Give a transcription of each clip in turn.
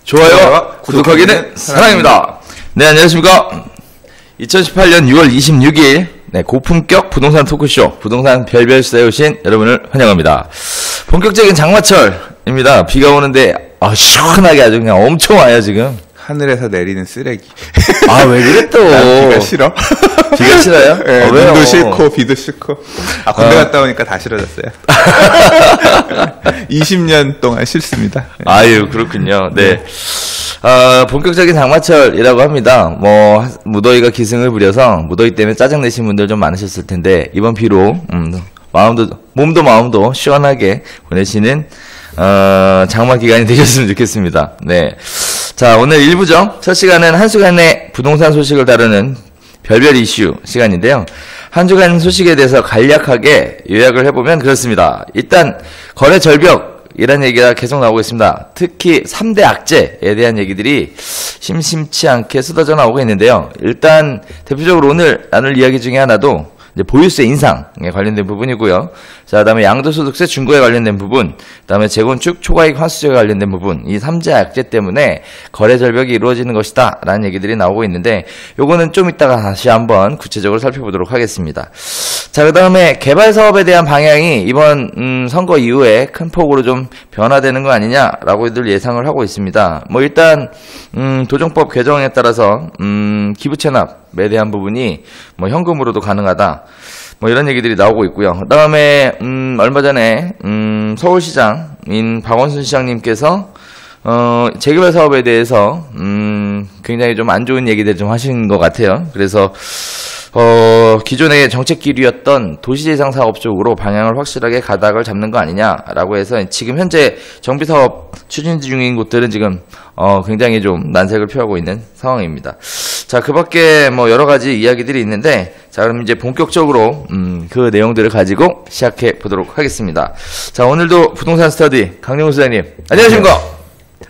좋아요, 구독하기는 사랑입니다. 네, 안녕하십니까. 2018년 6월 26일 네, 고품격 부동산 토크쇼 부동산 별별수다에 오신 여러분을 환영합니다. 본격적인 장마철입니다. 비가 오는데 시원하게 아주 그냥 엄청 와요 지금. 하늘에서 내리는 쓰레기. 아, 왜 그래 또? 비가 싫어. 비가 싫어요? 네, 눈도 싫고 비도 싫고. 군대 갔다 오니까 다 싫어졌어요. 20년 동안 싫습니다. 네. 아유, 그렇군요. 네. 본격적인 장마철이라고 합니다. 무더위가 기승을 부려서 무더위 때문에 짜증내신 분들 좀 많으셨을 텐데, 이번 비로, 몸도 마음도 시원하게 보내시는, 장마 기간이 되셨으면 좋겠습니다. 네. 자, 오늘 1부죠. 첫 시간은 한 주간의 부동산 소식을 다루는 별별 이슈 시간인데요. 한 주간 소식에 대해서 간략하게 요약을 해보면 그렇습니다. 일단, 거래 절벽이라는 얘기가 계속 나오고 있습니다. 특히 3대 악재에 대한 얘기들이 심심치 않게 쏟아져 나오고 있는데요. 일단, 대표적으로 오늘 나눌 이야기 중에 하나도 이제 보유세 인상에 관련된 부분이고요. 자, 그다음에 양도소득세 중과에 관련된 부분, 그다음에 재건축 초과이익 환수제와 관련된 부분, 이 3대 악재 때문에 거래 절벽이 이루어지는 것이다 라는 얘기들이 나오고 있는데, 요거는 좀 이따가 다시 한번 구체적으로 살펴보도록 하겠습니다. 자, 그다음에 개발 사업에 대한 방향이 이번 선거 이후에 큰 폭으로 좀 변화되는 거 아니냐라고들 예상을 하고 있습니다. 일단 도정법 개정에 따라서 기부 체납에 대한 부분이 현금으로도 가능하다. 이런 얘기들이 나오고 있고요. 그 다음에, 얼마 전에, 서울시장인 박원순 시장님께서, 재개발 사업에 대해서, 굉장히 좀 안 좋은 얘기들 좀 하신 것 같아요. 그래서, 기존의 정책 기류였던 도시재생 사업 쪽으로 방향을 확실하게 가닥을 잡는 거 아니냐라고 해서 지금 현재 정비사업 추진 중인 곳들은 지금, 굉장히 좀 난색을 표하고 있는 상황입니다. 자, 그 밖에 여러 가지 이야기들이 있는데, 자, 그럼 이제 본격적으로, 그 내용들을 가지고 시작해 보도록 하겠습니다. 자, 오늘도 부동산 스터디 강영우 소장님, 안녕하십니까?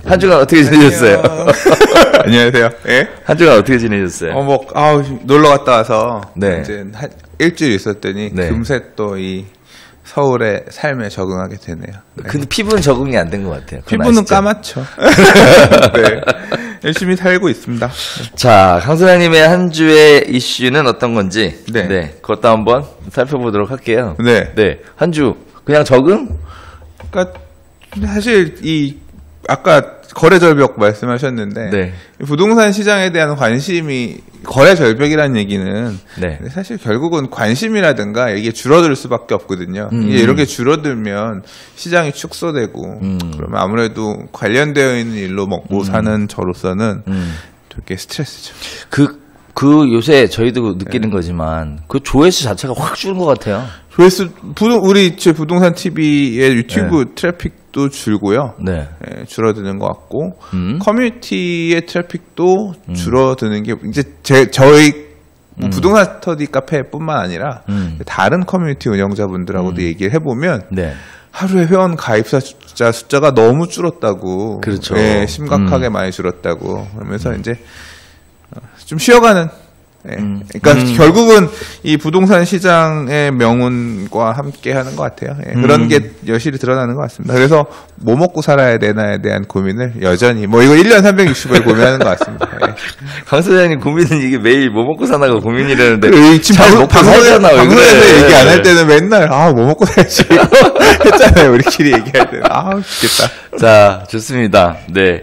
한 주간 어떻게 지내셨어요? 안녕하세요. 예? 한 주간 어떻게 지내셨어요? 놀러 갔다 와서, 네. 이제 한 일주일 있었더니, 네. 금세 또 이 서울의 삶에 적응하게 되네요. 네. 근데 피부는 적응이 안 된 것 같아요. 피부는 아시죠? 까맣죠. 네. 열심히 살고 있습니다. 자, 강 소장님의 한 주의 이슈는 어떤 건지, 네. 그것도 한번 살펴보도록 할게요. 네. 네. 한 주, 그냥 적응? 그러니까, 사실 아까 거래 절벽 말씀하셨는데, 네. 부동산 시장에 대한 관심이, 거래 절벽이라는 얘기는, 네. 사실 결국은 관심이라든가 이게 줄어들 수밖에 없거든요. 이게 이렇게 줄어들면 시장이 축소되고, 그러면 아무래도 관련되어 있는 일로 먹고 사는 저로서는 되게 스트레스죠. 요새 저희도 느끼는 거지만, 그 조회수 자체가 확 줄은 것 같아요. 조회수, 제 부동산 TV의 유튜브 트래픽도 줄고요. 네. 예, 줄어드는 것 같고, 커뮤니티의 트래픽도 줄어드는 게, 이제 저희 부동산 스터디 카페뿐만 아니라, 다른 커뮤니티 운영자분들하고도 얘기를 해보면, 네. 하루에 회원 가입자 숫자가 너무 줄었다고. 그렇죠. 예, 심각하게 많이 줄었다고. 그러면서 이제, 좀 쉬어가는. 예. 그러니까 결국은 이 부동산 시장의 명운과 함께 하는 것 같아요. 예. 그런 게 여실히 드러나는 것 같습니다. 그래서 뭐 먹고 살아야 되나에 대한 고민을 여전히 이거 1년 360일 고민하는 것 같습니다. 예. 강 소장님 고민은 이게 매일 뭐 먹고 사나가 고민이라는데 지금 방송에서 얘기 안 할 때는 맨날 뭐 먹고 살지 했잖아요. 우리끼리 얘기할 때는 죽겠다. 자, 좋습니다. 네.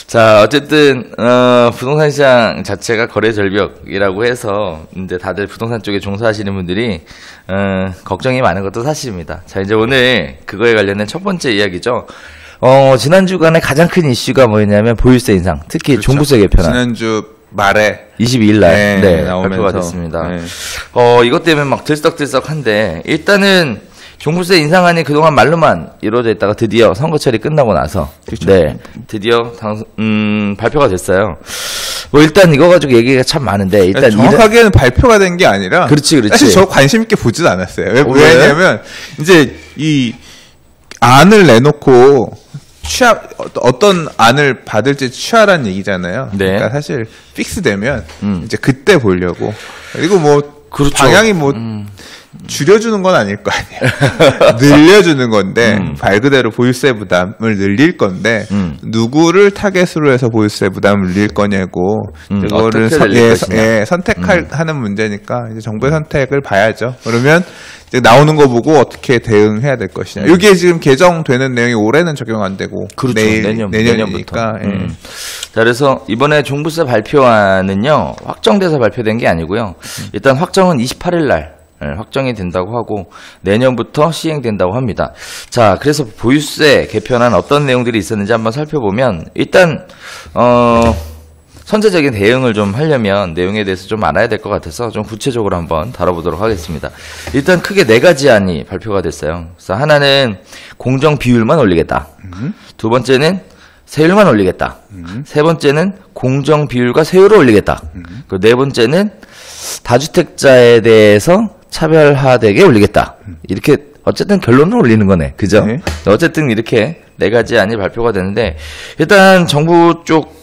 자, 어쨌든 부동산 시장 자체가 거래 절벽이라고 해서 이제 다들 부동산 쪽에 종사하시는 분들이 걱정이 많은 것도 사실입니다. 자, 이제 오늘 그거에 관련된 첫 번째 이야기죠. 지난 주간에 가장 큰 이슈가 뭐였냐면 보유세 인상, 특히 그렇죠. 종부세 개편안. 지난주 말에 22일 날 네, 발표가 됐습니다. 네. 이것 때문에 막 들썩들썩한데, 일단은 종부세 인상안이 그동안 말로만 이루어져 있다가 드디어 선거철이 끝나고 나서 그렇죠. 네, 드디어 발표가 됐어요. 일단 이거 가지고 얘기가 참 많은데, 일단 정확하게는 발표가 된 게 아니라, 그렇지. 사실 저 관심 있게 보진 않았어요. 왜냐면 이제 이 안을 내놓고 어떤 안을 받을지 취하라는 얘기잖아요. 네. 그러니까 사실 픽스되면 이제 그때 보려고. 그리고 그렇죠. 방향이 줄여주는 건 아닐 거 아니에요. 늘려주는 건데 말 그대로 보유세 부담을 늘릴 건데 누구를 타겟으로 해서 보유세 부담을 늘릴 거냐고 이거를 선택하는 문제니까 이제 정부의 선택을 봐야죠. 그러면 이제 나오는 거 보고 어떻게 대응해야 될 것이냐. 이게 지금 개정되는 내용이 올해는 적용 안 되고 그렇죠. 내년이니까. 자, 그래서 이번에 종부세 발표안은요 확정돼서 발표된 게 아니고요. 일단 확정은 28일 날 확정이 된다고 하고 내년부터 시행된다고 합니다. 자, 그래서 보유세 개편안 어떤 내용들이 있었는지 한번 살펴보면 일단 선제적인 대응을 좀 하려면 내용에 대해서 좀 알아야 될 것 같아서 좀 구체적으로 한번 다뤄보도록 하겠습니다. 일단 크게 4가지 안이 발표가 됐어요. 그래서 하나는 공정 비율만 올리겠다. 두 번째는 세율만 올리겠다. 세 번째는 공정 비율과 세율을 올리겠다. 그리고 네 번째는 다주택자에 대해서 차별화되게 올리겠다. 이렇게 어쨌든 결론을 올리는 거네. 그죠? 네. 어쨌든 이렇게 4가지 안이 발표가 되는데 일단 정부 쪽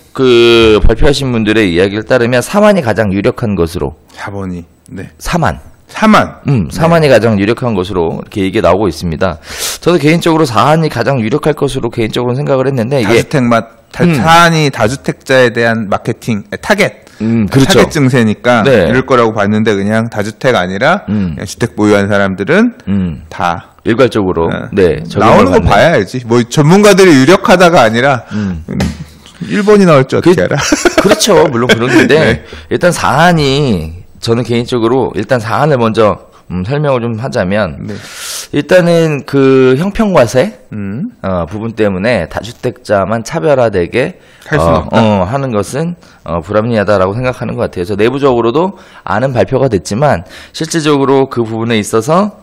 발표하신 분들의 이야기를 따르면 4만이 가장 유력한 것으로 4번이 4만 4만 이 가장 유력한 것으로 이렇게 얘기가 나오고 있습니다. 저도 개인적으로 4안이 가장 유력할 것으로 개인적으로 생각을 했는데 이게 사안이 다주택자에 대한 마케팅 타겟 그렇죠. 타겟 증세니까 네. 이럴 거라고 봤는데 그냥 다주택 아니라 그냥 주택 보유한 사람들은 다 일괄적으로 나오는 거 봐야지. 뭐 전문가들이 유력하다가 아니라 1번이 나올 줄 어떻게 알아? 그렇죠. 물론 그런데 네. 일단 사안이 저는 개인적으로 일단 사안을 먼저 설명을 좀 하자면 일단은 그 형평과세 부분 때문에 다주택자만 차별화되게 할 수는 없다. 하는 것은 불합리하다라고 생각하는 것 같아요. 그래서 내부적으로도 안은 발표가 됐지만 실질적으로 그 부분에 있어서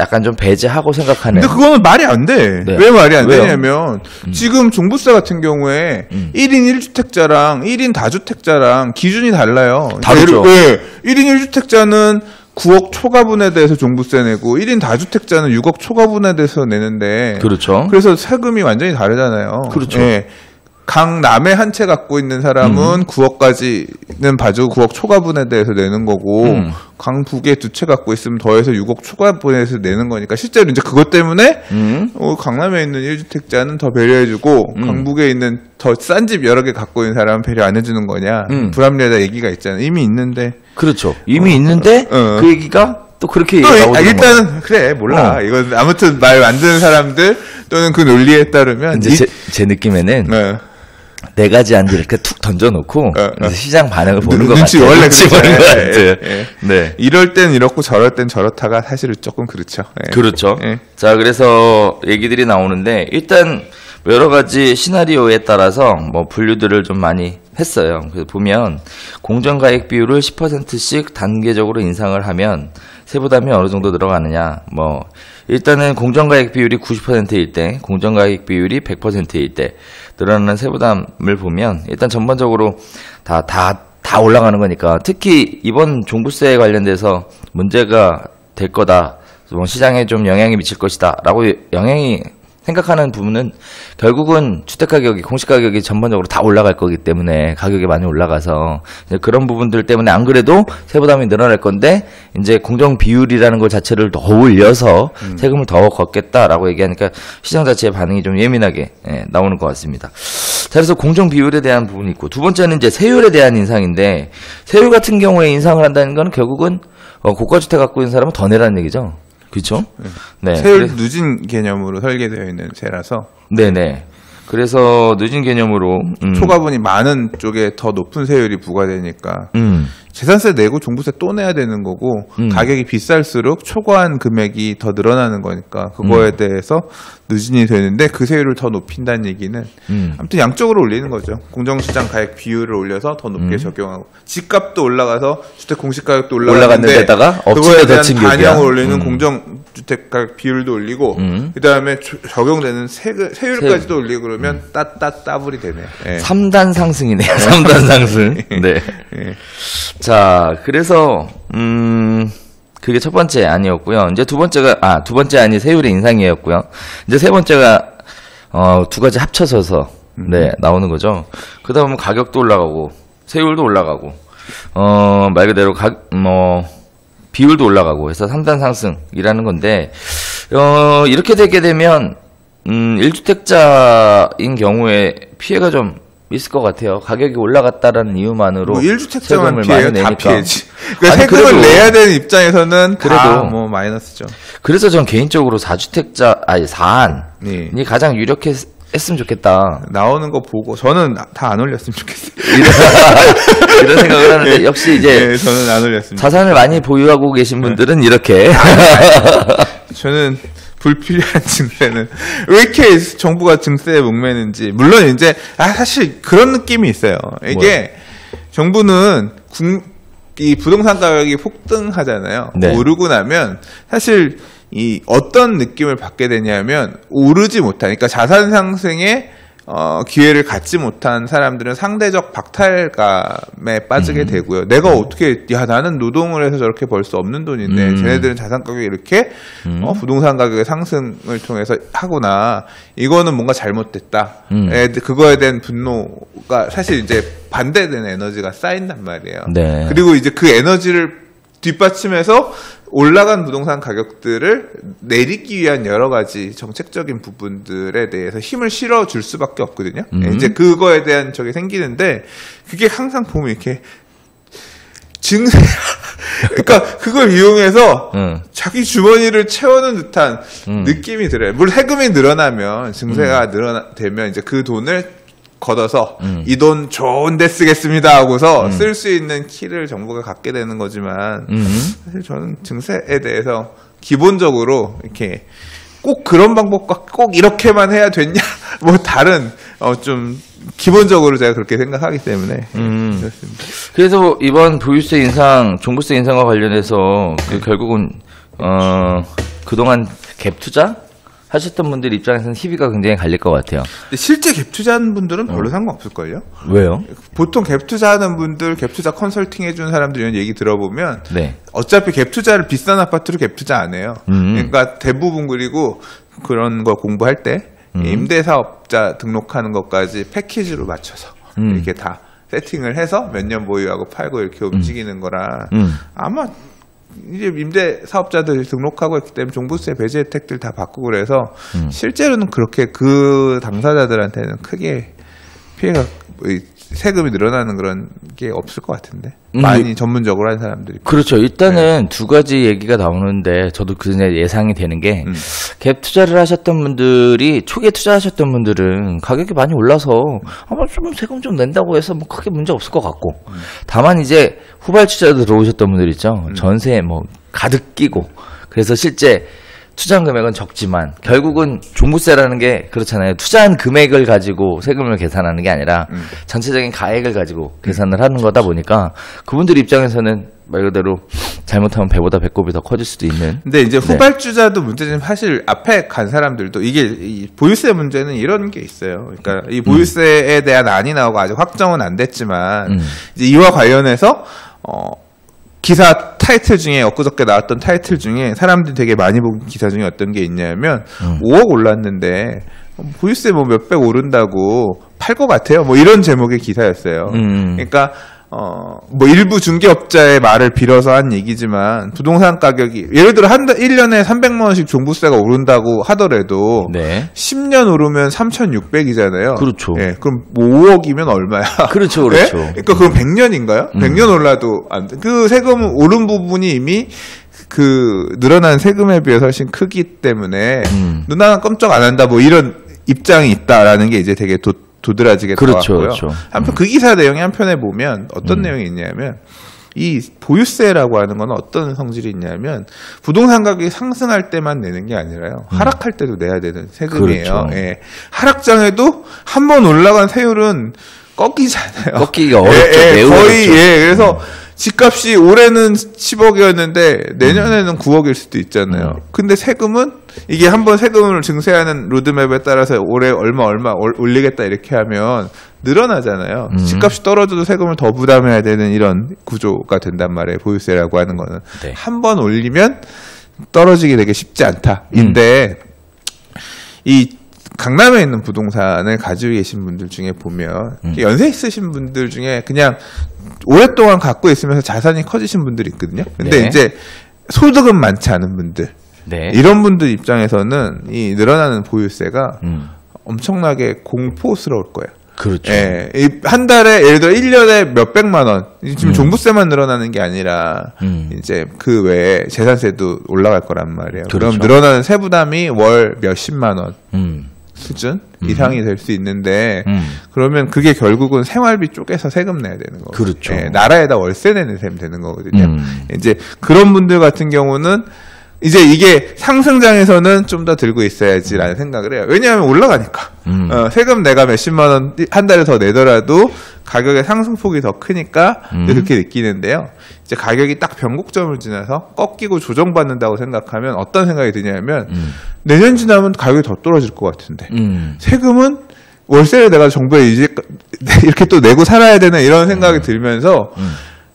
약간 좀 배제하고 생각하는. 근데 그거는 말이 안 돼. 네. 왜 말이 안 왜요? 되냐면, 지금 종부세 같은 경우에 1인 1주택자랑 1인 다주택자랑 기준이 달라요. 다르죠. 왜? 1인 1주택자는 9억 초과분에 대해서 종부세 내고 1인 다주택자는 6억 초과분에 대해서 내는데. 그렇죠. 그래서 세금이 완전히 다르잖아요. 그렇죠. 예. 강남에 한 채 갖고 있는 사람은 9억까지는 봐주고 9억 초과분에 대해서 내는 거고 강북에 2채 갖고 있으면 더해서 6억 초과분에 대해서 내는 거니까 실제로 이제 그것 때문에 강남에 있는 1주택자는 더 배려해주고 강북에 있는 더 싼 집 여러 개 갖고 있는 사람은 배려 안 해주는 거냐 불합리하다 얘기가 있잖아요. 이미 있는데 그렇죠. 이미 있는데 그 얘기가 또 그렇게 또 나오는 일단은 그래 몰라 이건 아무튼 말 만드는 사람들 또는 그 논리에 따르면 이제 제 느낌에는 4가지 안들 이렇게 툭 던져놓고 이제 시장 반응을 보는 것 눈치 같아요. 원래 눈치 보는 것 같아요. 네. 이럴 땐 이렇고 저럴 땐 저렇다가 사실은 조금 그렇죠. 그렇죠. 자, 그래서 얘기들이 나오는데 일단 여러 가지 시나리오에 따라서 뭐 분류들을 좀 많이 했어요. 그래서 보면 공정가액 비율을 10%씩 단계적으로 인상을 하면 세부담이 어느 정도 들어가느냐. 뭐 일단은 공정가액 비율이 90%일 때, 공정가액 비율이 100%일 때 늘어나는 세부담을 보면 일단 전반적으로 다 올라가는 거니까 특히 이번 종부세 관련돼서 문제가 될 거다. 뭐 시장에 좀 영향이 미칠 것이다. 라고 생각하는 부분은 결국은 주택가격이 공시가격이 전반적으로 다 올라갈 거기 때문에 가격이 많이 올라가서 이제 그런 부분들 때문에 안 그래도 세부담이 늘어날 건데 이제 공정 비율이라는 것 자체를 더 올려서 세금을 더 걷겠다라고 얘기하니까 시장 자체의 반응이 좀 예민하게 나오는 것 같습니다. 자, 그래서 공정 비율에 대한 부분이 있고 두 번째는 이제 세율에 대한 인상인데 세율 같은 경우에 인상을 한다는 건 결국은 고가주택 갖고 있는 사람은 더 내라는 얘기죠. 그렇죠? 네. 세율 누진 개념으로 설계되어 있는 세라서. 네네. 그래서 누진 개념으로 초과분이 많은 쪽에 더 높은 세율이 부과되니까 재산세 내고 종부세 또 내야 되는 거고 가격이 비쌀수록 초과한 금액이 더 늘어나는 거니까 그거에 대해서 누진이 되는데 그 세율을 더 높인다는 얘기는 아무튼 양쪽으로 올리는 거죠. 공정시장 가액 비율을 올려서 더 높게 적용하고 집값도 올라가서 주택 공시가격도 올라가는 데다가 그거에 대한 친격이야. 반영을 올리는 공정주택 가격 비율도 올리고 그다음에 적용되는 세율까지도 올리고 그러면 따블이 되네요. 네. 3단 상승이네요. 3단 상승. 네. 자, 그래서 그게 첫 번째 안이었고요. 이제 두 번째 안이 세율의 인상이었고요. 이제 세 번째가 두 가지 합쳐져서 나오는 거죠. 그다음에 가격도 올라가고 세율도 올라가고 말 그대로 비율도 올라가고 해서 3단 상승이라는 건데, 이렇게 되게 되면, 1주택자인 경우에 피해가 좀 있을 것 같아요. 가격이 올라갔다라는 이유만으로. 뭐 1주택자만 피해요? 다 내니까. 피해지. 그러니까 아니, 세금을 그래도, 내야 되는 입장에서는 그래도 다 뭐 마이너스죠. 그래서 전 개인적으로 4안이 네. 가장 유력했으면 좋겠다. 나오는 거 보고 저는 다 안 올렸으면 좋겠어요. 이런 생각을 하는데, 역시 이제 네, 저는 안 올렸습니다. 자산을 많이 보유하고 계신 분들은 이렇게. 저는 불필요한 증세는 왜 이렇게 정부가 증세에 목매는지. 물론 이제 사실 그런 느낌이 있어요. 이게 정부는 이 부동산 가격이 폭등하잖아요. 네. 오르고 나면 사실 이 어떤 느낌을 받게 되냐면, 오르지 못한, 그러니까 자산 상승에 기회를 갖지 못한 사람들은 상대적 박탈감에 빠지게 되고요. 내가 어떻게, 나는 노동을 해서 저렇게 벌 수 없는 돈인데, 쟤네들은 자산 가격이 이렇게, 부동산 가격의 상승을 통해서 하구나. 이거는 뭔가 잘못됐다. 그거에 대한 분노가 사실 이제 반대되는 에너지가 쌓인단 말이에요. 네. 그리고 이제 그 에너지를 뒷받침해서 올라간 부동산 가격들을 내리기 위한 여러 가지 정책적인 부분들에 대해서 힘을 실어줄 수밖에 없거든요. 이제 그거에 대한 적이 생기는데, 그게 항상 보면 이렇게 증세, 그러니까 그걸 이용해서 자기 주머니를 채우는 듯한 느낌이 들어요. 물론 세금이 늘어나면, 증세가 되면 이제 그 돈을 걷어서 이 돈 좋은 데 쓰겠습니다 하고서 쓸 수 있는 키를 정부가 갖게 되는 거지만, 사실 저는 증세에 대해서 기본적으로 이렇게 꼭 그런 방법과 꼭 이렇게만 해야 됐냐, 뭐 다른 좀 기본적으로 제가 그렇게 생각하기 때문에 그렇습니다. 그래서 이번 보유세 인상, 종부세 인상과 관련해서 결국은 그동안 갭 투자 하셨던 분들 입장에서는 희비가 굉장히 갈릴 것 같아요. 근데 실제 갭 투자하는 분들은 별로 상관없을걸요? 왜요? 보통 갭 투자하는 분들, 갭 투자 컨설팅 해주는 사람들 이런 얘기 들어보면, 네. 어차피 갭 투자를 비싼 아파트로 갭 투자 안 해요. 그러니까 대부분, 그리고 그런 거 공부할 때 임대사업자 등록하는 것까지 패키지로 맞춰서 이렇게 다 세팅을 해서 몇 년 보유하고 팔고 이렇게 움직이는 거라, 아마 이제 임대 사업자들 등록하고 있기 때문에 종부세 배제 혜택들 다 받고 그래서 실제로는 그렇게 그 당사자들한테는 크게 피해가, 세금이 늘어나는 그런 게 없을 것 같은데, 많이 전문적으로 한 사람들이. 그렇죠. 일단은 두 가지 얘기가 나오는데, 저도 그냥 예상이 되는 게, 갭 투자를 하셨던 분들이, 초기에 투자하셨던 분들은 가격이 많이 올라서 아마 좀 세금 좀 낸다고 해서 뭐 크게 문제 없을 것 같고, 다만 이제 후발주자 들어오셨던 분들 있죠. 전세에 뭐 가득 끼고, 그래서 실제 투자한 금액은 적지만 결국은 종부세라는 게 그렇잖아요. 투자한 금액을 가지고 세금을 계산하는 게 아니라 전체적인 가액을 가지고 계산을 하는 거다 보니까, 그분들 입장에서는 말 그대로 잘못하면 배보다 배꼽이 더 커질 수도 있는. 근데 이제 후발주자도 문제지만, 사실 앞에 간 사람들도 이게 이 보유세 문제는 이런 게 있어요. 그러니까 이 보유세에 대한 안이 나오고 아직 확정은 안 됐지만, 이제 이와 관련해서 기사 타이틀 중에, 엊그저께 나왔던 타이틀 중에 사람들이 되게 많이 본 기사 중에 어떤 게 있냐면, 5억 올랐는데 보유세 뭐 몇백 오른다고 팔 것 같아요, 뭐 이런 제목의 기사였어요. 그러니까 뭐 일부 중개업자의 말을 빌어서 한 얘기지만, 부동산 가격이 예를 들어 1년에 300만 원씩 종부세가 오른다고 하더라도, 네. 10년 오르면 3,600이잖아요. 그렇죠. 예, 그럼 5억이면 얼마야? 그렇죠, 그렇죠. 예? 그러니까 그럼 100년인가요? 100년 올라도 안 돼. 그 세금 오른 부분이 이미 그 늘어난 세금에 비해서 훨씬 크기 때문에 눈 하나 깜짝 안 한다, 뭐 이런 입장이 있다라는 게 이제 되게 도드라지게 그렇죠, 나왔고요. 그렇죠. 한편 그 기사 내용이 한편에 보면 어떤 내용이 있냐면, 이 보유세라고 하는 건 어떤 성질이 있냐면, 부동산 가격이 상승할 때만 내는 게 아니라요, 하락할 때도 내야 되는 세금이에요. 그렇죠. 예. 하락장에도 한 번 올라간 세율은 꺾이잖아요. 꺾기가 어렵죠. 매우 거의, 어렵죠. 그래서 집값이 올해는 10억이었는데 내년에는 9억일 수도 있잖아요. 근데 세금은, 이게 한번 세금을 증세하는 로드맵에 따라서 올해 얼마 올리겠다 이렇게 하면 늘어나잖아요. 집값이 떨어져도 세금을 더 부담해야 되는 이런 구조가 된단 말이에요, 보유세라고 하는 거는. 네. 한 번 올리면 떨어지기 되게 쉽지 않다인데, 이 강남에 있는 부동산을 가지고 계신 분들 중에 보면, 연세 있으신 분들 중에 그냥 오랫동안 갖고 있으면서 자산이 커지신 분들이 있거든요. 근데 네. 이제 소득은 많지 않은 분들, 네. 이런 분들 입장에서는 이 늘어나는 보유세가 엄청나게 공포스러울 거예요. 그렇죠. 예, 한 달에 예를 들어 1년에 몇백만 원, 지금 종부세만 늘어나는 게 아니라 이제 그 외에 재산세도 올라갈 거란 말이에요. 그렇죠. 그럼 늘어나는 세부담이 월 몇십만 원 수준 이상이 될 수 있는데 그러면 그게 결국은 생활비 쪽에서 세금 내야 되는 거고, 그렇죠. 예, 나라에다 월세 내는 셈 되는 거거든요. 이제 그런 분들 같은 경우는 이제 이게 상승장에서는 좀 더 들고 있어야지라는 생각을 해요. 왜냐하면 올라가니까. 세금 내가 몇십만 원 한 달에 더 내더라도 가격의 상승폭이 더 크니까 그렇게 느끼는데요. 이제 가격이 딱 변곡점을 지나서 꺾이고 조정받는다고 생각하면 어떤 생각이 드냐면 내년 지나면 가격이 더 떨어질 것 같은데 세금은 월세를 내가 정부에 이제 이렇게 또 내고 살아야 되는 이런 생각이 들면서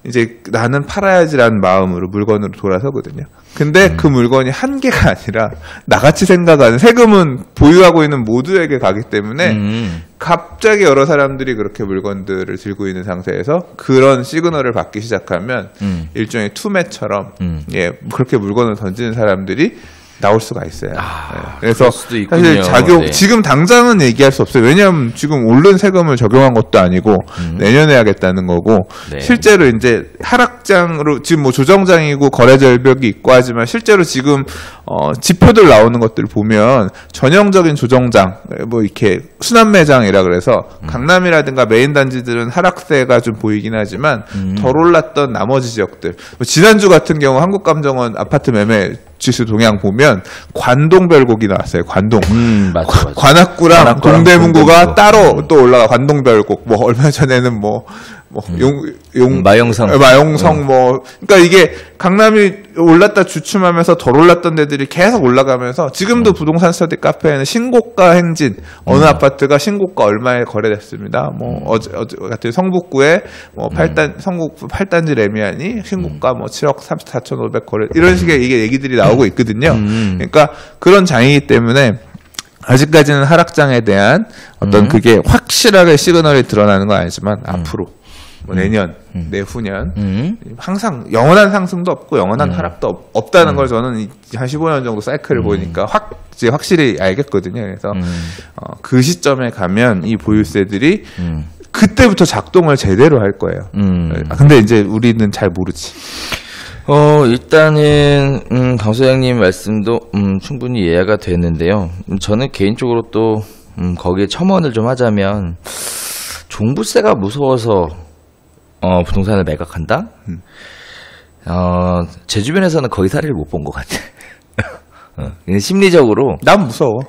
이제 나는 팔아야지라는 마음으로 물건으로 돌아서거든요. 근데 그 물건이 한 개가 아니라 나같이 생각하는, 세금은 보유하고 있는 모두에게 가기 때문에 갑자기 여러 사람들이 그렇게 물건들을 들고 있는 상태에서 그런 시그널을 받기 시작하면 일종의 투매처럼 예, 그렇게 물건을 던지는 사람들이 나올 수가 있어요. 네. 그래서 사실 네. 지금 당장은 얘기할 수 없어요. 왜냐하면 지금 오른 세금을 적용한 것도 아니고 내년에 하겠다는 거고, 네. 실제로 이제 하락장으로 지금 뭐 조정장이고 거래 절벽이 있고 하지만 실제로 지금 지표들 나오는 것들 보면 전형적인 조정장, 뭐 이렇게 순환매장이라 그래서 강남이라든가 메인 단지들은 하락세가 좀 보이긴 하지만 덜 올랐던 나머지 지역들, 뭐 지난주 같은 경우 한국감정원 아파트 매매 지수 동향 보면 관동별곡이 나왔어요. 관동. 맞죠. 관악구랑 동대문구가 따로 또 올라가. 관동별곡. 뭐 얼마 전에는 마용성 그러니까 이게 강남이 올랐다 주춤하면서 덜 올랐던 데들이 계속 올라가면서 지금도 부동산 스터디 카페에는 신고가 행진, 어느 아파트가 신고가 얼마에 거래됐습니다. 뭐 어제 같은 성북구에 뭐 성북구 8단지 레미안이 신고가 뭐 7억 34,500 거래, 이런 식의 이게 얘기들이 나오고 있거든요. 그러니까 그런 장이기 때문에 아직까지는 하락장에 대한 어떤 그게 확실하게 시그널이 드러나는 건 아니지만 앞으로 뭐 내년, 내후년 항상 영원한 상승도 없고 영원한 하락도 없다는 걸 저는 한 15년 정도 사이클을 보니까 이제 확실히 알겠거든요. 그래서 그 시점에 가면 이 보유세들이 그때부터 작동을 제대로 할 거예요. 근데 이제 우리는 잘 모르지. 일단은 강 소장님 말씀도 충분히 이해가 되는데요. 저는 개인적으로 또 거기에 첨언을 좀 하자면, 종부세가 무서워서 부동산을 매각한다? 제 주변에서는 거의 사례를 못 본 것 같아. 심리적으로. 난 무서워.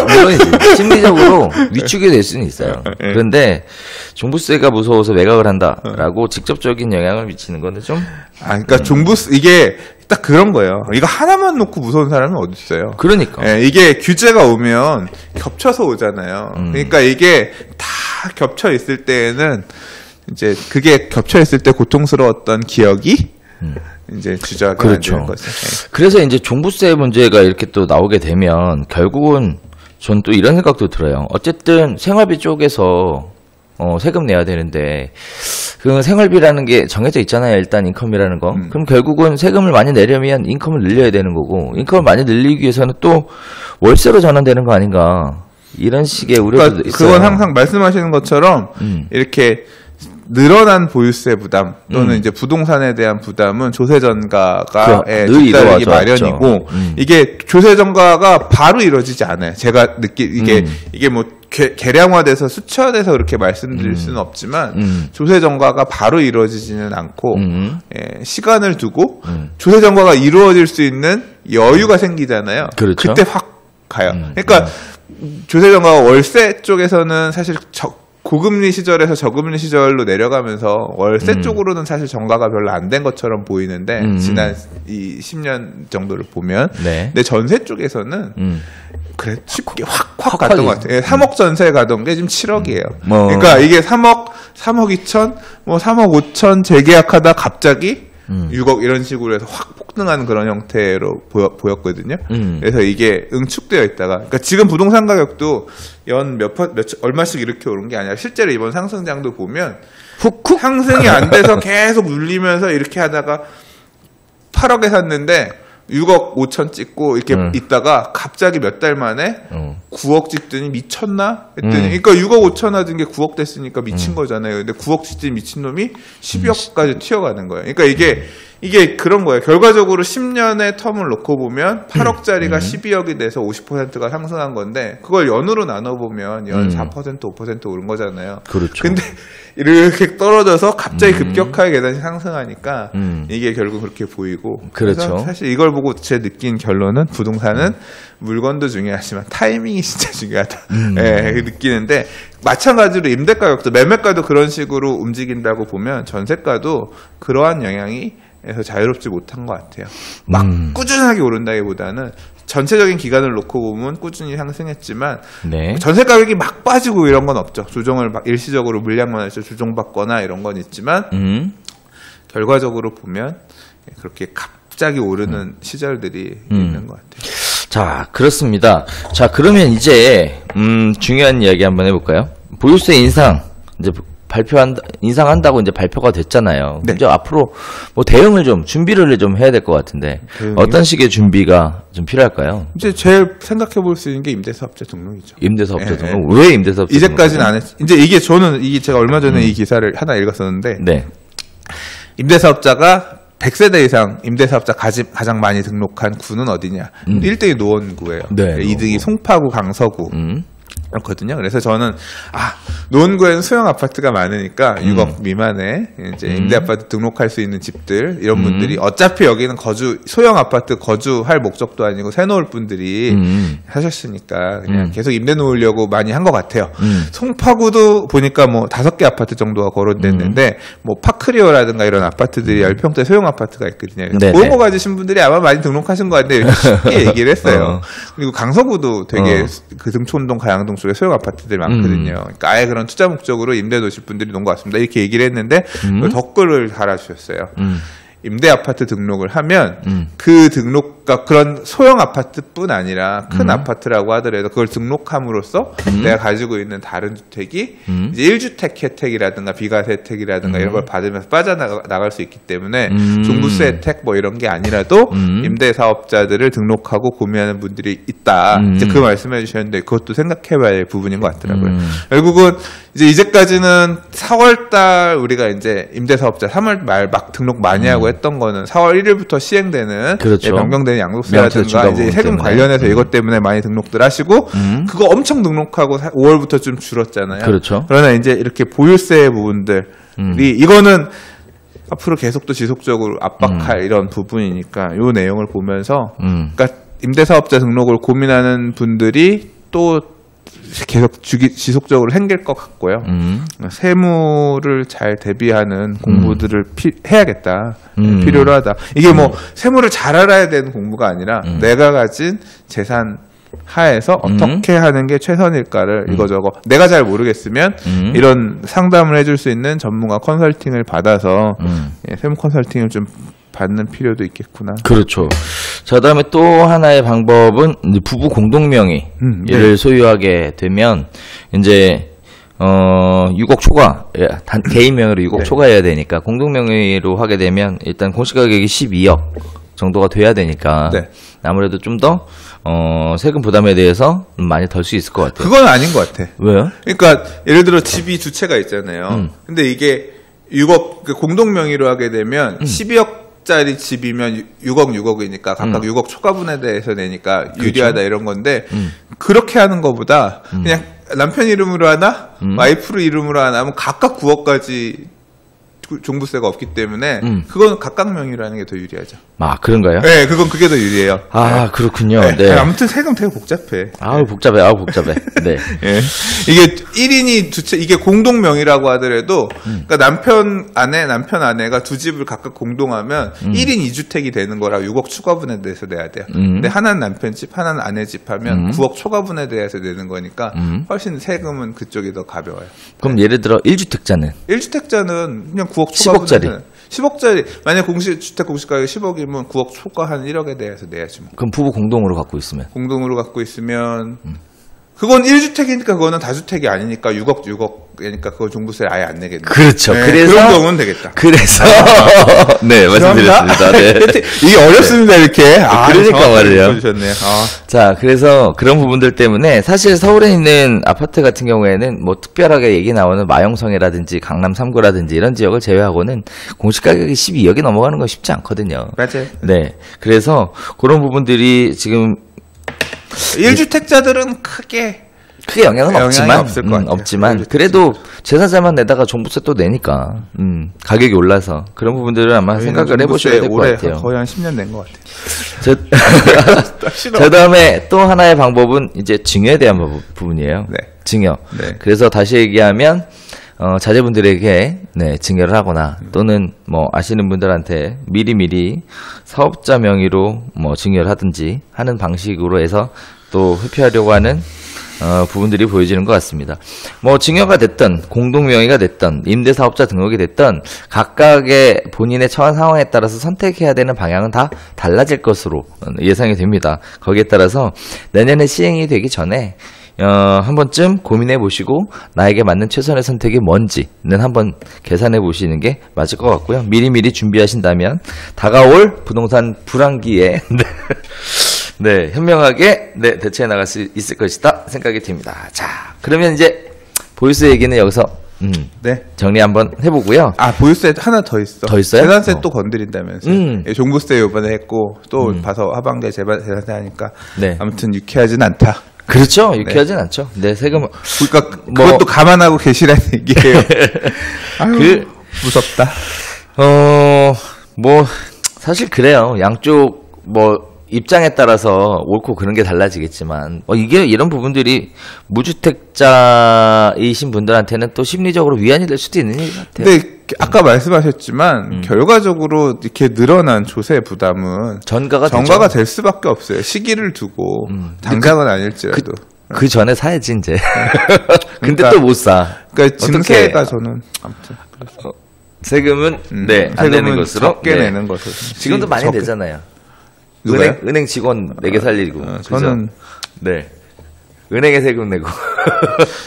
물론이지. 심리적으로 위축이 될 수는 있어요. 그런데 종부세가 무서워서 매각을 한다라고 직접적인 영향을 미치는 거는 좀. 그러니까 이게 딱 그런 거예요. 이거 하나만 놓고 무서운 사람이 어디 있어요? 그러니까. 예, 이게 규제가 오면 겹쳐서 오잖아요. 그러니까 이게 다 겹쳐 있을 때에는 이제 그게 겹쳐 있을 때 고통스러웠던 기억이 이제 주저하게 그렇죠. 되는 거죠. 네. 그래서 이제 종부세 문제가 이렇게 또 나오게 되면 결국은 전 또 이런 생각도 들어요. 어쨌든 생활비 쪽에서 세금 내야 되는데 그 생활비라는 게 정해져 있잖아요. 일단 인컴이라는 거. 그럼 결국은 세금을 많이 내려면 인컴을 늘려야 되는 거고, 인컴을 많이 늘리기 위해서는 또 월세로 전환되는 거 아닌가, 이런 식의 우려도 그러니까 있어요. 그건 항상 말씀하시는 것처럼 이렇게 늘어난 보유세 부담 또는 이제 부동산에 대한 부담은 조세전가가 뒤따르기 마련이고, 이게 조세전가가 바로 이루어지지 않아요. 제가 이게 뭐 계량화돼서 수치화돼서 그렇게 말씀드릴 수는 없지만 조세전가가 바로 이루어지지는 않고 시간을 두고 조세전가가 이루어질 수 있는 여유가 생기잖아요. 그렇죠. 그때 확 가요. 그러니까 조세전가가 월세 쪽에서는 사실 고금리 시절에서 저금리 시절로 내려가면서 월세 쪽으로는 사실 정가가 별로 안 된 것처럼 보이는데 지난 이 10년 정도를 보면, 네. 근데 전세 쪽에서는 그래 쉽게 확 갔던 것 같아요. 3억 전세 가던 게 지금 7억이에요. 그러니까 이게 3억 2천, 뭐 3억 5천 재계약하다 갑자기 6억 이런 식으로 해서 확 폭등하는 그런 형태로 보였거든요. 그래서 이게 응축되어 있다가, 그러니까 지금 부동산 가격도 연 얼마씩 이렇게 오른 게 아니라 실제로 이번 상승장도 보면 훅 상승이 안 돼서 계속 눌리면서 이렇게 하다가 8억에 샀는데 6억 5천 찍고 이렇게 있다가 갑자기 몇 달 만에 9억 찍더니 미쳤나? 했더니 그러니까 6억 5천 하던 게 9억 됐으니까 미친 거잖아요. 근데 9억 찍더니 미친놈이 12억까지 튀어가는 거예요. 그러니까 이게 그런 거예요. 결과적으로 10년의 텀을 놓고 보면 8억짜리가 12억이 돼서 50%가 상승한 건데 그걸 연으로 나눠보면 연 4%, 5% 오른 거잖아요. 그렇죠. 근데 이렇게 떨어져서 갑자기 급격하게 계단이 상승하니까 이게 결국 그렇게 보이고. 그렇죠. 그래서 사실 이걸 보고 제 느낀 결론은 부동산은 물건도 중요하지만 타이밍이 진짜 중요하다. 예, 느끼는데 마찬가지로 임대가격도 매매가도 그런 식으로 움직인다고 보면 전세가도 그러한 영향이 에서 자유롭지 못한 것 같아요. 막 꾸준하게 오른다기보다는 전체적인 기간을 놓고 보면 꾸준히 상승했지만 네. 전세 가격이 막 빠지고 이런 건 없죠. 조정을 막 일시적으로 물량만 해서 조정받거나 이런 건 있지만 결과적으로 보면 그렇게 갑자기 오르는 시절들이 있는 것 같아요. 자, 그렇습니다. 자, 그러면 이제 중요한 이야기 한번 해볼까요? 보유세 인상 이제 인상한다고 이제 발표가 됐잖아요. 네. 이제 앞으로 뭐 대응을 좀 준비를 좀 해야 될 것 같은데 어떤 식의 준비가 좀 필요할까요? 이제 제일 생각해 볼 수 있는 게 임대사업자 등록이죠. 임대사업자 등록. 왜 임대사업자 이제까지는 안 했. 이제 이게 제가 얼마 전에 이 기사를 하나 읽었었는데 네. 임대사업자가 100세대 이상 임대사업자 가장 많이 등록한 구는 어디냐? 1등이 노원구예요. 네, 2등이 송파구, 강서구. 그렇거든요. 그래서 저는 노원구에는 소형 아파트가 많으니까 6억 미만의 이제 임대 아파트 등록할 수 있는 집들 이런 분들이 어차피 여기는 소형 아파트 거주할 목적도 아니고 새 놓을 분들이 하셨으니까 그냥 계속 임대 놓으려고 많이 한 것 같아요. 송파구도 보니까 뭐 5개 아파트 정도가 거론됐는데 뭐 파크리오라든가 이런 아파트들이 10평대 소형 아파트가 있거든요. 그런 거 가지신 분들이 아마 많이 등록하신 것 같은데 이렇게 쉽게 얘기를 했어요. 그리고 강서구도 되게 그 등촌동 가양동 쪽에 소형 아파트들이 많거든요. 그러니까 아예 그런 투자 목적으로 임대 놓으실 분들이 놓은 것 같습니다. 이렇게 얘기를 했는데 그 댓글을 달아주셨어요. 임대 아파트 등록을 하면 그 등록가 그런 소형 아파트뿐 아니라 큰 아파트라고 하더라도 그걸 등록함으로써 내가 가지고 있는 다른 주택이 이제 1주택 혜택이라든가 비과세 혜택이라든가 이런 걸 받으면서 빠져나갈 수 있기 때문에 종부세 혜택 뭐 이런 게 아니라도 임대 사업자들을 등록하고 구매하는 분들이 있다. 이제 그 말씀해 주셨는데 그것도 생각해봐야 할 부분인 것 같더라고요. 결국은 이제까지는 4월달 우리가 이제 임대 사업자 3월 말 막 등록 많이 하고 했던 거는 4월 1일부터 시행되는 그렇죠. 변경되는 양도세라든가 이제 세금 관련해서 이것 때문에 많이 등록들 하시고 그거 엄청 등록하고 5월부터 좀 줄었잖아요. 그렇죠. 그러나 이제 이렇게 보유세 부분들이 이거는 앞으로 계속 또 지속적으로 압박할 이런 부분이니까 이 내용을 보면서 그러니까 임대사업자 등록을 고민하는 분들이 또 계속 지속적으로 생길 것 같고요. 세무를 잘 대비하는 공부들을 해야겠다. 필요로 하다. 이게 뭐 세무를 잘 알아야 되는 공부가 아니라 내가 가진 재산 하에서 어떻게 하는 게 최선일까를 이거저거 내가 잘 모르겠으면 이런 상담을 해줄 수 있는 전문가 컨설팅을 받아서 세무 컨설팅을 좀 받는 필요도 있겠구나. 그렇죠. 자, 그다음에 또 하나의 방법은 이제 부부 공동명의를 네. 소유하게 되면 이제 6억 초과 개인 명의로 6억 네. 초과해야 되니까 공동명의로 하게 되면 일단 공시가격이 12억 정도가 돼야 되니까 네. 아무래도 좀 더 세금 부담에 대해서 많이 덜 수 있을 것 같아요. 그건 아닌 것 같아. 왜요? 그러니까 예를 들어 집이 두 채가 있잖아요. 근데 이게 6억 공동 명의로 하게 되면 12억짜리 집이면 6억이니까 각각 6억 초과분에 대해서 내니까 유리하다 이런 건데 그렇게 하는 것보다 그냥 남편 이름으로 하나 와이프 이름으로 하나 하면 각각 9억까지 종부세가 없기 때문에 그건 각각 명의로 하는 게 더 유리하죠. 아, 그런가요? 네, 그게 더 유리해요. 아, 그렇군요. 네. 네. 아무튼 세금 되게 복잡해. 아우, 복잡해. 네. 예. 이게 1인이 두 채, 이게 공동 명의라고 하더라도, 그러니까 남편 아내가 두 집을 각각 공동하면 1인 2주택이 되는 거라 6억 추가분에 대해서 내야 돼요. 근데 하나는 남편 집, 하나는 아내 집 하면 9억 초과분에 대해서 내는 거니까 훨씬 세금은 그쪽이 더 가벼워요. 그럼 예를 들어 1주택자는? 1주택자는 그냥 9억 초과분에 10억짜리. 10억짜리. 만약 주택 공시가격이 10억이면 9억 초과 한 1억에 대해서 내야지 뭐. 그럼 부부 공동으로 갖고 있으면? 공동으로 갖고 있으면 그건 1주택이니까 그거는 다주택이 아니니까 6억이니까 그거 종부세 아예 안 내겠네. 그렇죠. 네, 그래서 그런 경우는 되겠다. 그래서 네 말씀드렸습니다. 네. 이게 어렵습니다 이렇게. 그러니까 말이에요. 주셨네요. 자, 그래서 그런 부분들 때문에 사실 서울에 있는 아파트 같은 경우에는 뭐 특별하게 얘기 나오는 마용성이라든지 강남 3구라든지 이런 지역을 제외하고는 공시 가격이 12억이 넘어가는 건 쉽지 않거든요. 맞아요. 네. 그래서 그런 부분들이 지금 1주택자들은 크게 영향은 없지만, 없을 것 같아요. 없지만 그래도 재산세만 내다가 종부세 또 내니까 가격이 올라서 그런 부분들을 아마 생각을 해보셔야 될 것 같아요. 거의 한 10년 낸 것 같아요. 저 다음에 또 하나의 방법은 이제 증여에 대한 부분이에요. 네. 증여. 네. 그래서 다시 얘기하면 자제분들에게 네, 증여를 하거나 또는 뭐 아시는 분들한테 미리미리 사업자 명의로 뭐 증여를 하든지 하는 방식으로 해서 또 회피하려고 하는 부분들이 보여지는 것 같습니다. 뭐 증여가 됐든 공동 명의가 됐든 임대사업자 등록이 됐든 각각의 본인의 처한 상황에 따라서 선택해야 되는 방향은 다 달라질 것으로 예상이 됩니다. 거기에 따라서 내년에 시행이 되기 전에 한 번쯤 고민해 보시고 나에게 맞는 최선의 선택이 뭔지는 한번 계산해 보시는 게 맞을 것 같고요. 미리미리 준비하신다면 다가올 부동산 불황기에 네, 현명하게 네, 대처해 나갈 수 있을 것이다 생각이 듭니다. 자, 그러면 이제 보유세 얘기는 여기서 네. 정리 한번 해보고요. 보유세 하나 더 있어. 더 있어요? 재산세 또 건드린다면서. 예, 종부세 요번에 했고 또 봐서 하반기에 재산세 하니까 네. 아무튼 유쾌하진 않다. 그렇죠. 유쾌하진 않죠. 네, 세금 그러니까 그것도 감안하고 계시라는 얘기예요. 아유, 무섭다. 뭐 사실 그래요. 양쪽 뭐 입장에 따라서 옳고 그런 게 달라지겠지만 이게 이런 부분들이 무주택자이신 분들한테는 또 심리적으로 위안이 될 수도 있는 얘기 같아요. 근데 아까 말씀하셨지만 결과적으로 이렇게 늘어난 조세 부담은 전가가 될 수밖에 없어요. 시기를 두고 당장은 아닐지라도. 그 전에 사야지 이제. 근데 그러니까, 또 못 사. 그러니까 증세가 저는 아무튼 세금은 네, 안 내는 것으로 적게 내는 것으로. 지금도 많이 내잖아요. 누가요? 은행 직원 4개 살리고. 저는 네. 은행에 세금 내고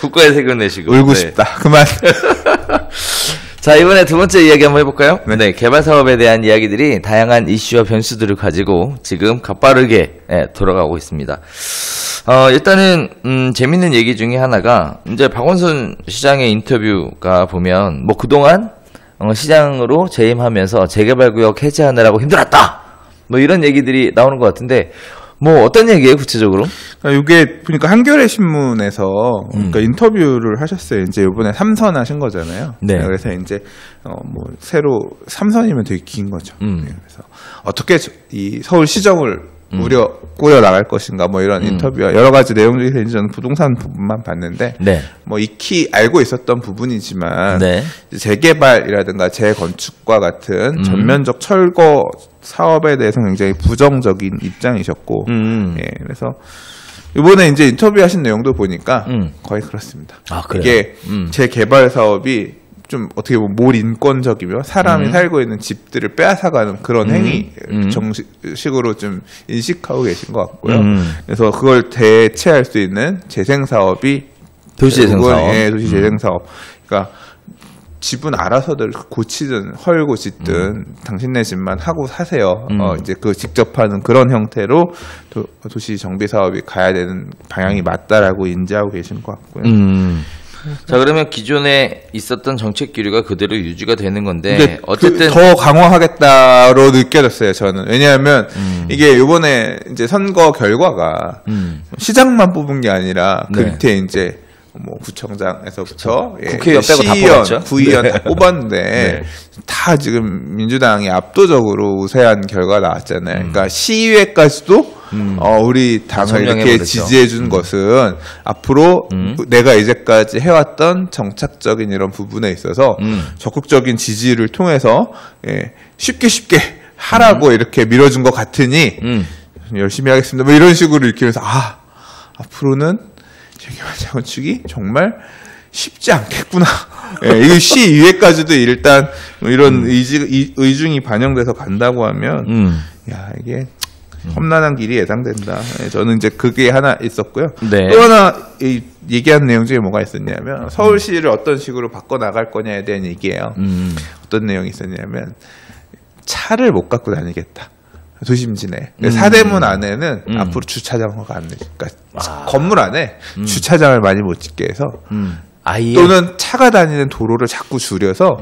국가에 세금 내시고 울고 네. 싶다. 그만. 자, 이번에 두 번째 이야기 한번 해볼까요? 네, 개발 사업에 대한 이야기들이 다양한 이슈와 변수들을 가지고 지금 가빠르게 돌아가고 있습니다. 일단은 재밌는 얘기 중에 하나가 이제 박원순 시장의 인터뷰가 보면 뭐 그동안 시장으로 재임하면서 재개발구역 해제하느라고 힘들었다. 뭐 이런 얘기들이 나오는 것 같은데 뭐 어떤 얘기예요 구체적으로? 그러니까 이게 보니까 한겨레 신문에서 그러니까 인터뷰를 하셨어요. 이제 이번에 3선 하신 거잖아요. 네. 그래서 이제 뭐 새로 3선이면 되게 긴 거죠. 그래서 어떻게 이 서울 시정을 꾸려 나갈 것인가 뭐 이런 인터뷰와 여러 가지 내용 중에서 이제 저는 부동산 부분만 봤는데 네. 뭐 익히 알고 있었던 부분이지만 네. 재개발이라든가 재건축과 같은 전면적 철거 사업에 대해서 굉장히 부정적인 입장이셨고 예, 그래서 이번에 이제 인터뷰하신 내용도 보니까 거의 그렇습니다. 아, 그래요? 이게 재개발 사업이 좀 어떻게 보면 몰인권적이며 사람이 살고 있는 집들을 빼앗아가는 그런 행위 정식으로 좀 인식하고 계신 것 같고요. 그래서 그걸 대체할 수 있는 재생 사업이 도시재생 사업. 예, 도시재생 사업. 그러니까 집은 알아서들 고치든 헐고 짓든 당신네 집만 하고 사세요. 이제 그 직접 하는 그런 형태로 도시 정비 사업이 가야 되는 방향이 맞다라고 인지하고 계신 것 같고요. 자, 그러면 기존에 있었던 정책 기류가 그대로 유지가 되는 건데 어쨌든 더 강화하겠다로 느껴졌어요. 저는 왜냐하면 이게 이번에 이제 선거 결과가 시장만 뽑은 게 아니라 그 네. 밑에 이제 뭐 구청장에서부터 예, 국회의원 빼고 다 시의원, 뽑았죠. 구의원 네. 다 뽑았는데 네. 다 지금 민주당이 압도적으로 우세한 결과가 나왔잖아요. 그러니까 시의회까지도 우리 당을 이렇게 점령해버렸죠. 지지해 준 것은 앞으로 내가 이제까지 해왔던 정착적인 이런 부분에 있어서 적극적인 지지를 통해서 예, 쉽게 하라고 이렇게 밀어준 것 같으니 열심히 하겠습니다. 뭐 이런 식으로 읽히면서 앞으로는 재개발 재건축이 정말 쉽지 않겠구나. 예, 이거 시의회까지도 일단 이런 의중이 반영돼서 간다고 하면 야 이게 험난한 길이 예상된다. 예, 저는 이제 그게 하나 있었고요. 네. 또 하나 얘기한 내용 중에 뭐가 있었냐면 서울시를 어떤 식으로 바꿔 나갈 거냐에 대한 얘기예요. 어떤 내용이 있었냐면 차를 못 갖고 다니겠다. 도심지내. 사대문 안에는 앞으로 주차장 허가 안 내죠. 그러니까 건물 안에 주차장을 많이 못 짓게 해서 아예 또는 차가 다니는 도로를 자꾸 줄여서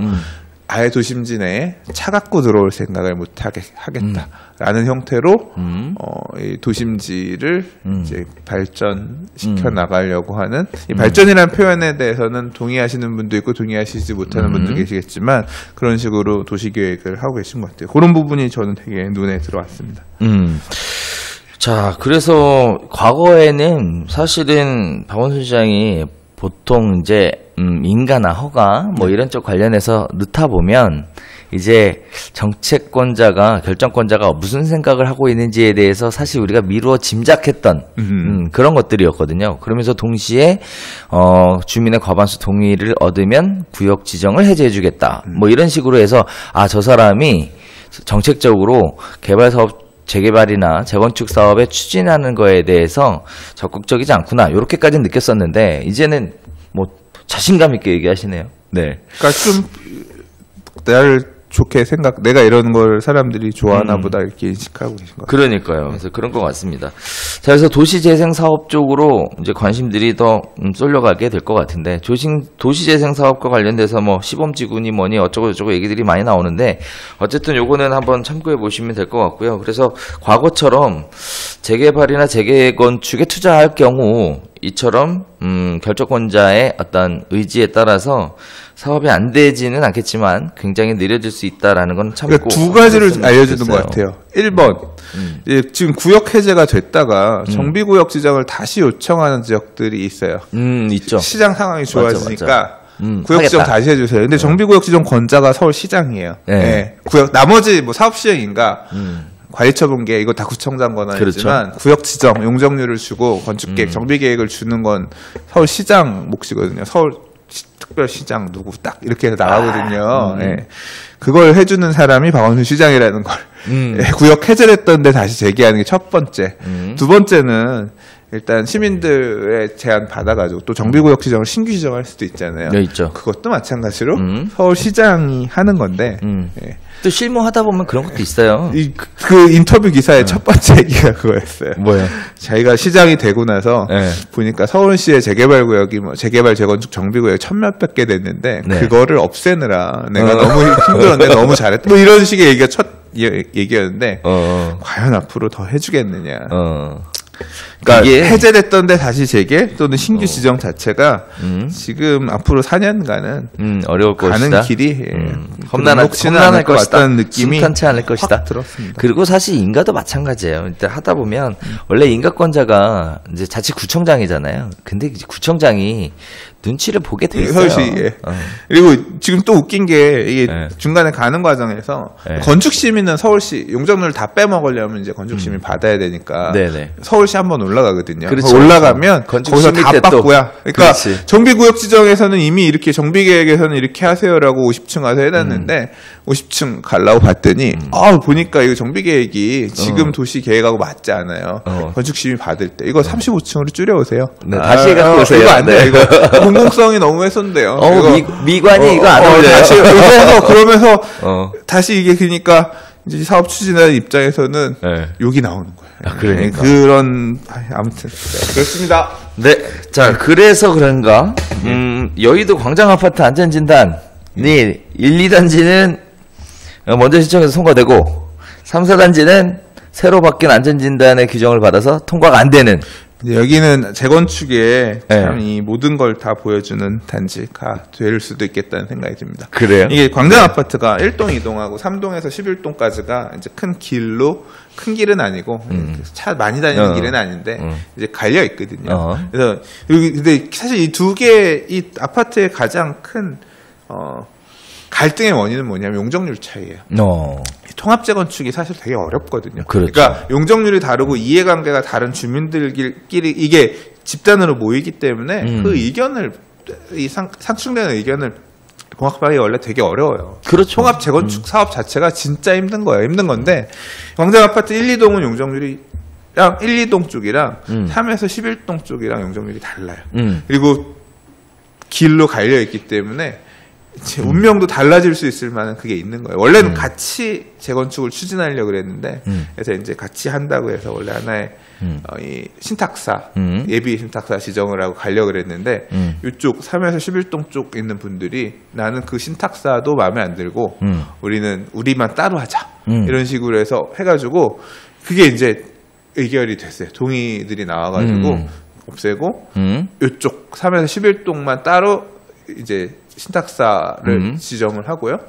아예 도심지 내에 차 갖고 들어올 생각을 못 하겠다라는 형태로 이 도심지를 이제 발전시켜 나가려고 하는 이 발전이라는 표현에 대해서는 동의하시는 분도 있고 동의하시지 못하는 분도 계시겠지만 그런 식으로 도시 계획을 하고 계신 것 같아요. 그런 부분이 저는 되게 눈에 들어왔습니다. 자, 그래서 과거에는 사실은 박원순 시장이 보통 이제 인가나 허가 뭐 이런 쪽 관련해서 넣다 보면 이제 정책권자가 결정권자가 무슨 생각을 하고 있는지에 대해서 사실 우리가 미루어 짐작했던 그런 것들이었거든요. 그러면서 동시에 주민의 과반수 동의를 얻으면 구역 지정을 해제해주겠다. 뭐 이런 식으로 해서 저 사람이 정책적으로 개발 사업 재개발이나 재건축 사업에 추진하는 거에 대해서 적극적이지 않구나. 요렇게까지는 느꼈었는데 이제는 뭐 자신감 있게 얘기하시네요. 네. 그러니까 좀 나를 좋게 내가 이런 걸 사람들이 좋아하나 보다 이렇게 인식하고 계신 것 같아요. 그러니까요. 그래서 그런 것 같습니다. 자, 그래서 도시재생 사업 쪽으로 이제 관심들이 더 쏠려가게 될 것 같은데, 도시재생 사업과 관련돼서 뭐 시범지구니 뭐니 어쩌고저쩌고 얘기들이 많이 나오는데, 어쨌든 요거는 한번 참고해 보시면 될 것 같고요. 그래서 과거처럼 재개발이나 재건축에 투자할 경우 이처럼 결정권자의 어떤 의지에 따라서 사업이 안 되지는 않겠지만 굉장히 느려질 수 있다라는 건 참고. 그러니까 두 가지를 알려주는 것 같아요. 1번, 지금 구역 해제가 됐다가 정비구역 지정을 다시 요청하는 지역들이 있어요. 있죠. 시장 상황이 좋아지니까 맞아. 구역 지정 다시 해주세요. 근데 정비구역 지정 권자가 서울시장이에요. 네. 네. 구역 나머지 뭐 사업시행인가 관리처분계 이거 다 구청장 권한이지만 그렇죠. 구역 지정 용적률을 주고 건축계획 정비계획을 주는 건 서울시장 몫이거든요. 특별시장 누구 딱 이렇게 해서 나가거든요. 예. 그걸 해주는 사람이 박원순 시장이라는 걸 예, 구역 해제를 했던데 다시 제기하는 게 첫 번째. 두 번째는 일단 시민들의 제안 받아가지고 또 정비구역 지정을 신규 지정할 수도 있잖아요. 네, 있죠. 그것도 마찬가지로 서울시장이 하는 건데 예. 또 실무하다 보면 그런 것도 있어요. 그 인터뷰 기사의 첫 번째 얘기가 그거였어요. 뭐예요? 자기가 시장이 되고 나서 네. 보니까 서울시의 재개발 구역이 뭐 재개발 재건축 정비구역이 1,000몇백 개 됐는데 네. 그거를 없애느라 내가 너무 힘들었는데 너무 잘했다. 뭐 이런 식의 얘기가 첫 얘기였는데 과연 앞으로 더 해주겠느냐. 그러니까 이게 해제됐던데 다시 재개 또는 신규 지정 자체가 지금 앞으로 4년간은 어려울 것이다. 가는 길이 험난할 것 것이다. 같다는 느낌이 순탄치 않을 것이다. 확 들었습니다. 그리고 사실 인가도 마찬가지예요. 일단 하다 보면 원래 인가권자가 이제 자치구청장이잖아요. 근데 이제 구청장이 눈치를 보게 돼 있어요. 서울시. 예. 그리고 지금 또 웃긴 게 이게 중간에 가는 과정에서 건축 시민은 서울시 용적률을 다 빼먹으려면 이제 건축 시민 받아야 되니까 서울시 한번 올라가거든요. 그렇죠. 올라가면 건축 거기서 시민 다 때 또. 받고야. 그러니까 정비구역 지정에서는 이미 이렇게 정비계획에서는 이렇게 하세요라고 50층 가서 해놨는데 50층 가려고 봤더니 보니까 이거 정비계획이 지금 도시 계획하고 맞지 않아요. 건축 시민 받을 때 이거 35층으로 줄여오세요. 네, 다시 해갖고 오세요. 이거 안 돼요. 이거 공공성이 너무 훼손돼요. 미관이 이거 안 어울려요. 다시 그러면서 다시 이게 그러니까 이제 사업 추진하는 입장에서는 욕이 나오는 거예요. 그러니까. 그런 아무튼 그렇습니다. 네, 자 그래서 그런가 여의도 광장 아파트 안전진단이 1, 2단지는 먼저 시청에서 통과되고 3, 4단지는 새로 바뀐 안전진단의 규정을 받아서 통과가 안 되는. 여기는 재건축에 참 이 모든 걸 다 보여주는 단지가 될 수도 있겠다는 생각이 듭니다. 그래요? 이게 광장 아파트가 1동, 2동하고 3동에서 11동까지가 이제 큰 길로 큰 길은 아니고 차 많이 다니는 길은 아닌데 이제 갈려 있거든요. 그래서 여기 근데 사실 이 두 개 이 아파트의 가장 큰 갈등의 원인은 뭐냐면 용적률 차이예요. 통합 재건축이 사실 되게 어렵거든요. 그렇죠. 그러니까 용적률이 다르고 이해관계가 다른 주민들끼리 이게 집단으로 모이기 때문에 그 의견을 상충되는 의견을 봉합하기 원래 되게 어려워요. 그렇죠. 통합 재건축 사업 자체가 진짜 힘든 거예요. 힘든 건데 광장 아파트 1, 2동은 용적률이 1, 2동 쪽이랑 3에서 11동 쪽이랑 용적률이 달라요. 그리고 길로 갈려 있기 때문에 운명도 달라질 수 있을 만한 그게 있는 거예요. 원래는 같이 재건축을 추진하려고 그랬는데, 그래서 이제 같이 한다고 해서 원래 하나의 이 신탁사, 예비 신탁사 지정을 하고 가려고 그랬는데, 이쪽 3에서 11동 쪽 있는 분들이 나는 그 신탁사도 마음에 안 들고, 우리만 따로 하자. 이런 식으로 해서 해가지고, 그게 이제 의결이 됐어요. 동의들이 나와가지고, 없애고, 이쪽 3에서 11동만 따로 이제 신탁사를 지정을 하고요.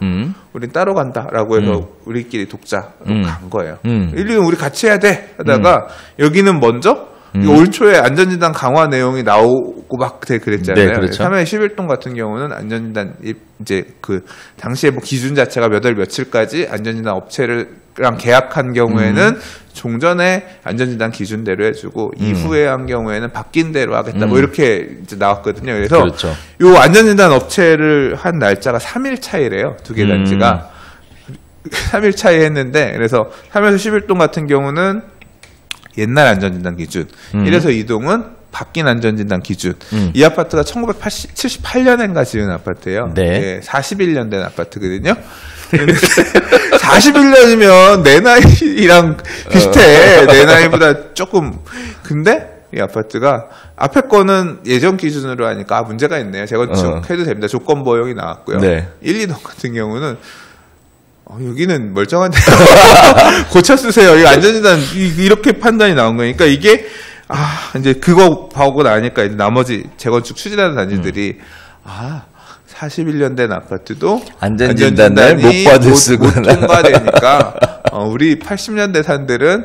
우린 따로 간다라고 해서 우리끼리 독자로 간 거예요. 1, 2는 우리 같이 해야 돼 하다가 여기는 먼저 올 초에 안전진단 강화 내용이 나오고 막 그랬잖아요. 네, 그렇죠. 3회 11동 같은 경우는 안전진단 이제 그 당시에 뭐 기준 자체가 몇 월 며칠까지 안전진단 업체랑 계약한 경우에는 종전에 안전진단 기준대로 해주고 이후에 한 경우에는 바뀐 대로 하겠다 뭐 이렇게 이제 나왔거든요. 그래서 그렇죠. 요 안전진단 업체를 한 날짜가 3일 차이래요. 두 개 단지가 3일 차이 했는데 그래서 3에서 11동 같은 경우는 옛날 안전진단 기준 1에서 2동은 바뀐 안전진단 기준. 이 아파트가 1978년인가 지은 아파트예요. 네. 예, 41년 된 아파트거든요. 41년이면 내 나이랑 비슷해. 내 나이보다 조금. 근데 이 아파트가 앞에 거는 예전 기준으로 하니까 문제가 있네요. 재건축 해도 됩니다. 조건 보형이 나왔고요. 네. 1, 2동 같은 경우는 여기는 멀쩡한데요. 고쳐 쓰세요. 이거 안전진단 이렇게 판단이 나온 거니까 이게 이제 그거 보고 나니까 이제 나머지 재건축 추진하는 단지들이 41년 된 아파트도 안전진단을 못 받을 수구나. 못 통과되니까 우리 80년대 산들은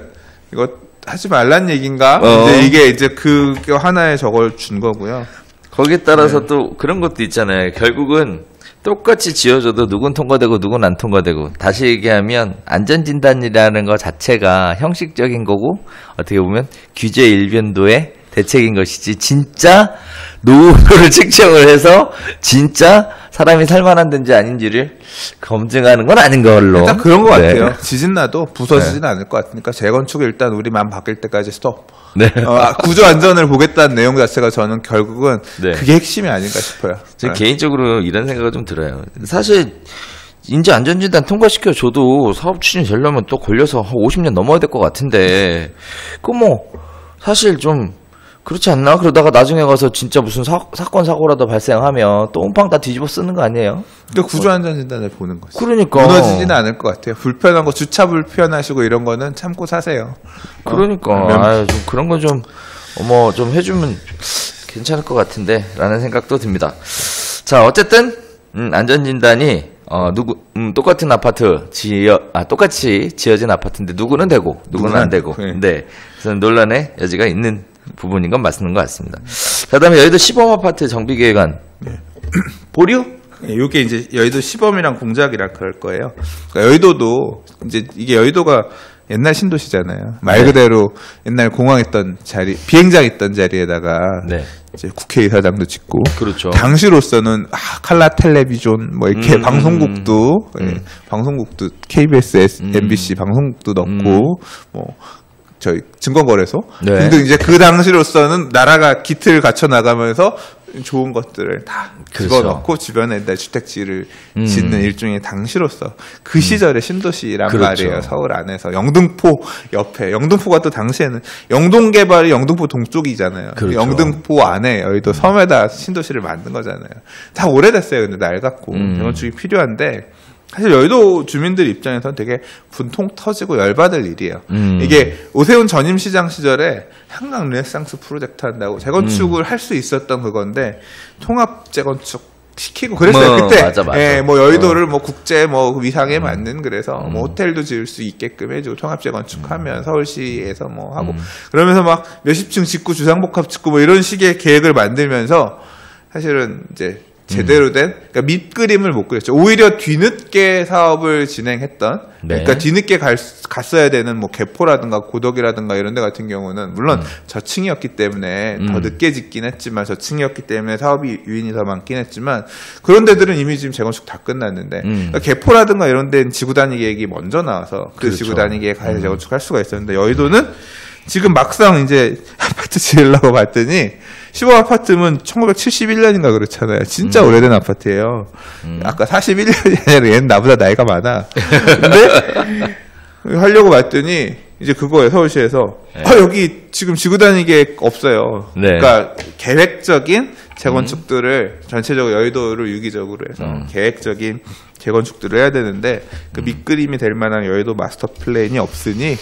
이거 하지 말란 얘기인가? 이제 이게 이제 그 하나의 저걸 준 거고요. 거기에 따라서 또 그런 것도 있잖아요. 결국은 똑같이 지어져도 누군 통과되고 누군 안 통과되고 다시 얘기하면 안전진단이라는 것 자체가 형식적인 거고 어떻게 보면 규제 일변도의 대책인 것이지 진짜 노후를 측정을 해서 진짜 사람이 살만한 데인지 아닌지를 검증하는 건 아닌 걸로. 일단 그런 것 같아요. 지진 나도 부서지진 않을 것 같으니까 재건축 일단 우리 마음 바뀔 때까지 스톱. 네. 구조 안전을 보겠다는 내용 자체가 저는 결국은 그게 핵심이 아닌가 싶어요. 제 개인적으로 이런 생각이 좀 들어요. 사실 인제 안전진단 통과시켜줘도 사업 추진되려면 또 걸려서 한 50년 넘어야 될 것 같은데 그 뭐 사실 좀 그렇지 않나? 그러다가 나중에 가서 진짜 무슨 사건 사고라도 발생하면 또 온팡 다 뒤집어 쓰는 거 아니에요? 그러니까 구조 안전진단을 보는 거죠. 그러니까 무너지지는 않을 것 같아요. 불편한 거 주차 불편하시고 이런 거는 참고 사세요. 그러니까 좀 그런 거 좀 좀 해주면 괜찮을 것 같은데 라는 생각도 듭니다. 자 어쨌든 안전진단이 똑같은 아파트 똑같이 지어진 아파트인데 누구는 되고 누구는 안 되고 네. 그래서 논란의 여지가 있는 부분인 건 맞는 것 같습니다. 그 다음에 여의도 시범아파트 정비계획안 보류? 이게 이제 여의도 시범이랑 공작이랑 그럴 거예요. 그러니까 여의도도 이제 이게 여의도가 옛날 신도시잖아요. 말 그대로 옛날 공항 있던 자리, 비행장 있던 자리에다가 이제 국회의사당도 짓고, 그렇죠. 당시로서는 칼라 텔레비전 뭐 이렇게 방송국도 KBS, MBC 방송국도 넣고 뭐. 저희 증권거래소 등등 이제 그 당시로서는 나라가 기틀을 갖춰 나가면서 좋은 것들을 다 집어넣고 주변에 주택지를 짓는 일종의 당시로서 그 시절의 신도시란 말이에요. 서울 안에서 영등포 옆에 영등포가 또 당시에는 영동 개발이 영등포 동쪽이잖아요. 영등포 안에 여의도 섬에다 신도시를 만든 거잖아요. 다 오래됐어요. 근데 낡았고 재건축이 필요한데. 사실 여의도 주민들 입장에서는 되게 분통 터지고 열받을 일이에요. 이게 오세훈 전임시장 시절에 한강 르네상스 프로젝트 한다고 재건축을 할 수 있었던 그건데 통합 재건축 시키고 그랬어요. 그때 맞아. 뭐 여의도를 뭐 국제 뭐 위상에 맞는 그래서 뭐 호텔도 지을 수 있게끔 해주고 통합 재건축하면 서울시에서 뭐 하고 그러면서 막 몇십 층 짓고 주상복합 짓고 뭐 이런 식의 계획을 만들면서 사실은 이제 제대로 된, 그러니까 밑그림을 못 그렸죠. 오히려 뒤늦게 사업을 진행했던, 그러니까 뒤늦게 갔어야 되는 뭐 개포라든가 고덕이라든가 이런 데 같은 경우는, 물론 저층이었기 때문에 더 늦게 짓긴 했지만, 저층이었기 때문에 사업이 유인이 더 많긴 했지만, 그런 데들은 이미 지금 재건축 다 끝났는데, 그러니까 개포라든가 이런 데는 지구단위 계획이 먼저 나와서 그 지구단위 계획 하에 재건축할 수가 있었는데, 여의도는 지금 막상 이제 아파트 지으려고 봤더니 시범 아파트면 1971년인가 그렇잖아요. 진짜 오래된 아파트예요. 아까 41년이 아니라 얘는 나보다 나이가 많아. 근데 하려고 봤더니 이제 그거예요. 서울시에서 여기 지금 지구 다니게 없어요. 네. 그러니까 계획적인 재건축들을 전체적으로 여의도를 유기적으로 해서 계획적인 재건축들을 해야 되는데 그 밑그림이 될 만한 여의도 마스터 플랜이 없으니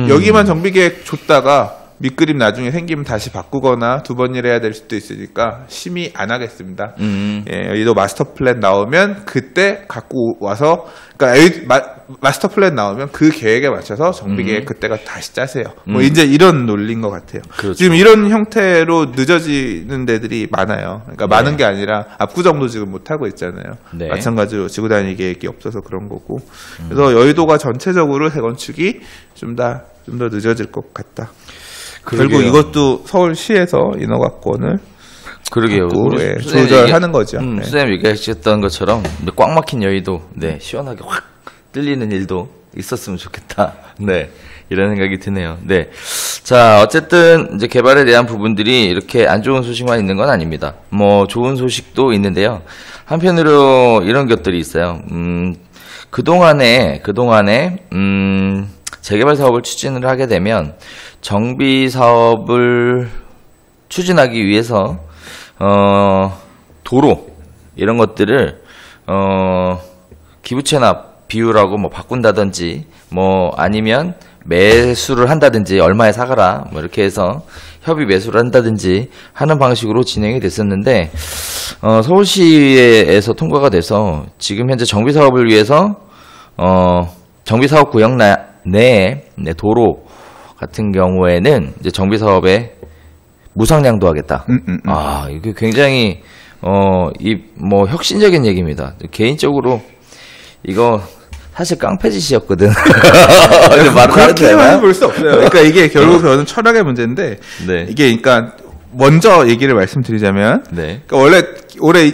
여기만 정비계획 줬다가 밑그림 나중에 생기면 다시 바꾸거나 두 번 일해야 될 수도 있으니까 심의 안 하겠습니다. 예, 여의도 마스터 플랜 나오면 그때 갖고 와서 그러니까 마스터 플랜 나오면 그 계획에 맞춰서 정비 계획 그때가 다시 짜세요. 뭐 이제 이런 논리인 것 같아요. 그렇죠. 지금 이런 형태로 늦어지는 데들이 많아요. 그러니까 많은 게 아니라 압구정도 지금 못 하고 있잖아요. 네. 마찬가지로 지구 단위 계획이 없어서 그런 거고. 그래서 여의도가 전체적으로 재건축이 좀 더 늦어질 것 같다. 그러게요. 결국 이것도 서울시에서 인허가권을 그러게요. 갖고, 우리 예, 선생님 조절하는 거죠. 네. 선생님 얘기하셨던 것처럼 꽉 막힌 여의도, 네, 시원하게 확 뚫리는 일도 있었으면 좋겠다. 네, 이런 생각이 드네요. 네, 자, 어쨌든 이제 개발에 대한 부분들이 이렇게 안 좋은 소식만 있는 건 아닙니다. 뭐 좋은 소식도 있는데요. 한편으로 이런 것들이 있어요. 그동안에 재개발 사업을 추진을 하게 되면 정비 사업을 추진하기 위해서 도로 이런 것들을 기부채납 비율하고 뭐 바꾼다든지 뭐 아니면 매수를 한다든지 얼마에 사가라 뭐 이렇게 해서 협의 매수를 한다든지 하는 방식으로 진행이 됐었는데 서울시에서 통과가 돼서 지금 현재 정비 사업을 위해서 정비 사업 구역 내에 도로 같은 경우에는 이제 정비 사업에 무상량도 하겠다. 아, 이게 굉장히 뭐 혁신적인 얘기입니다. 개인적으로 이거 사실 깡패짓이었거든. 그렇게만 볼 수 없어요. 그러니까 이게 결국 저는 철학의 문제인데 네. 이게 그러니까 먼저 얘기를 말씀드리자면 네. 그러니까 원래 올해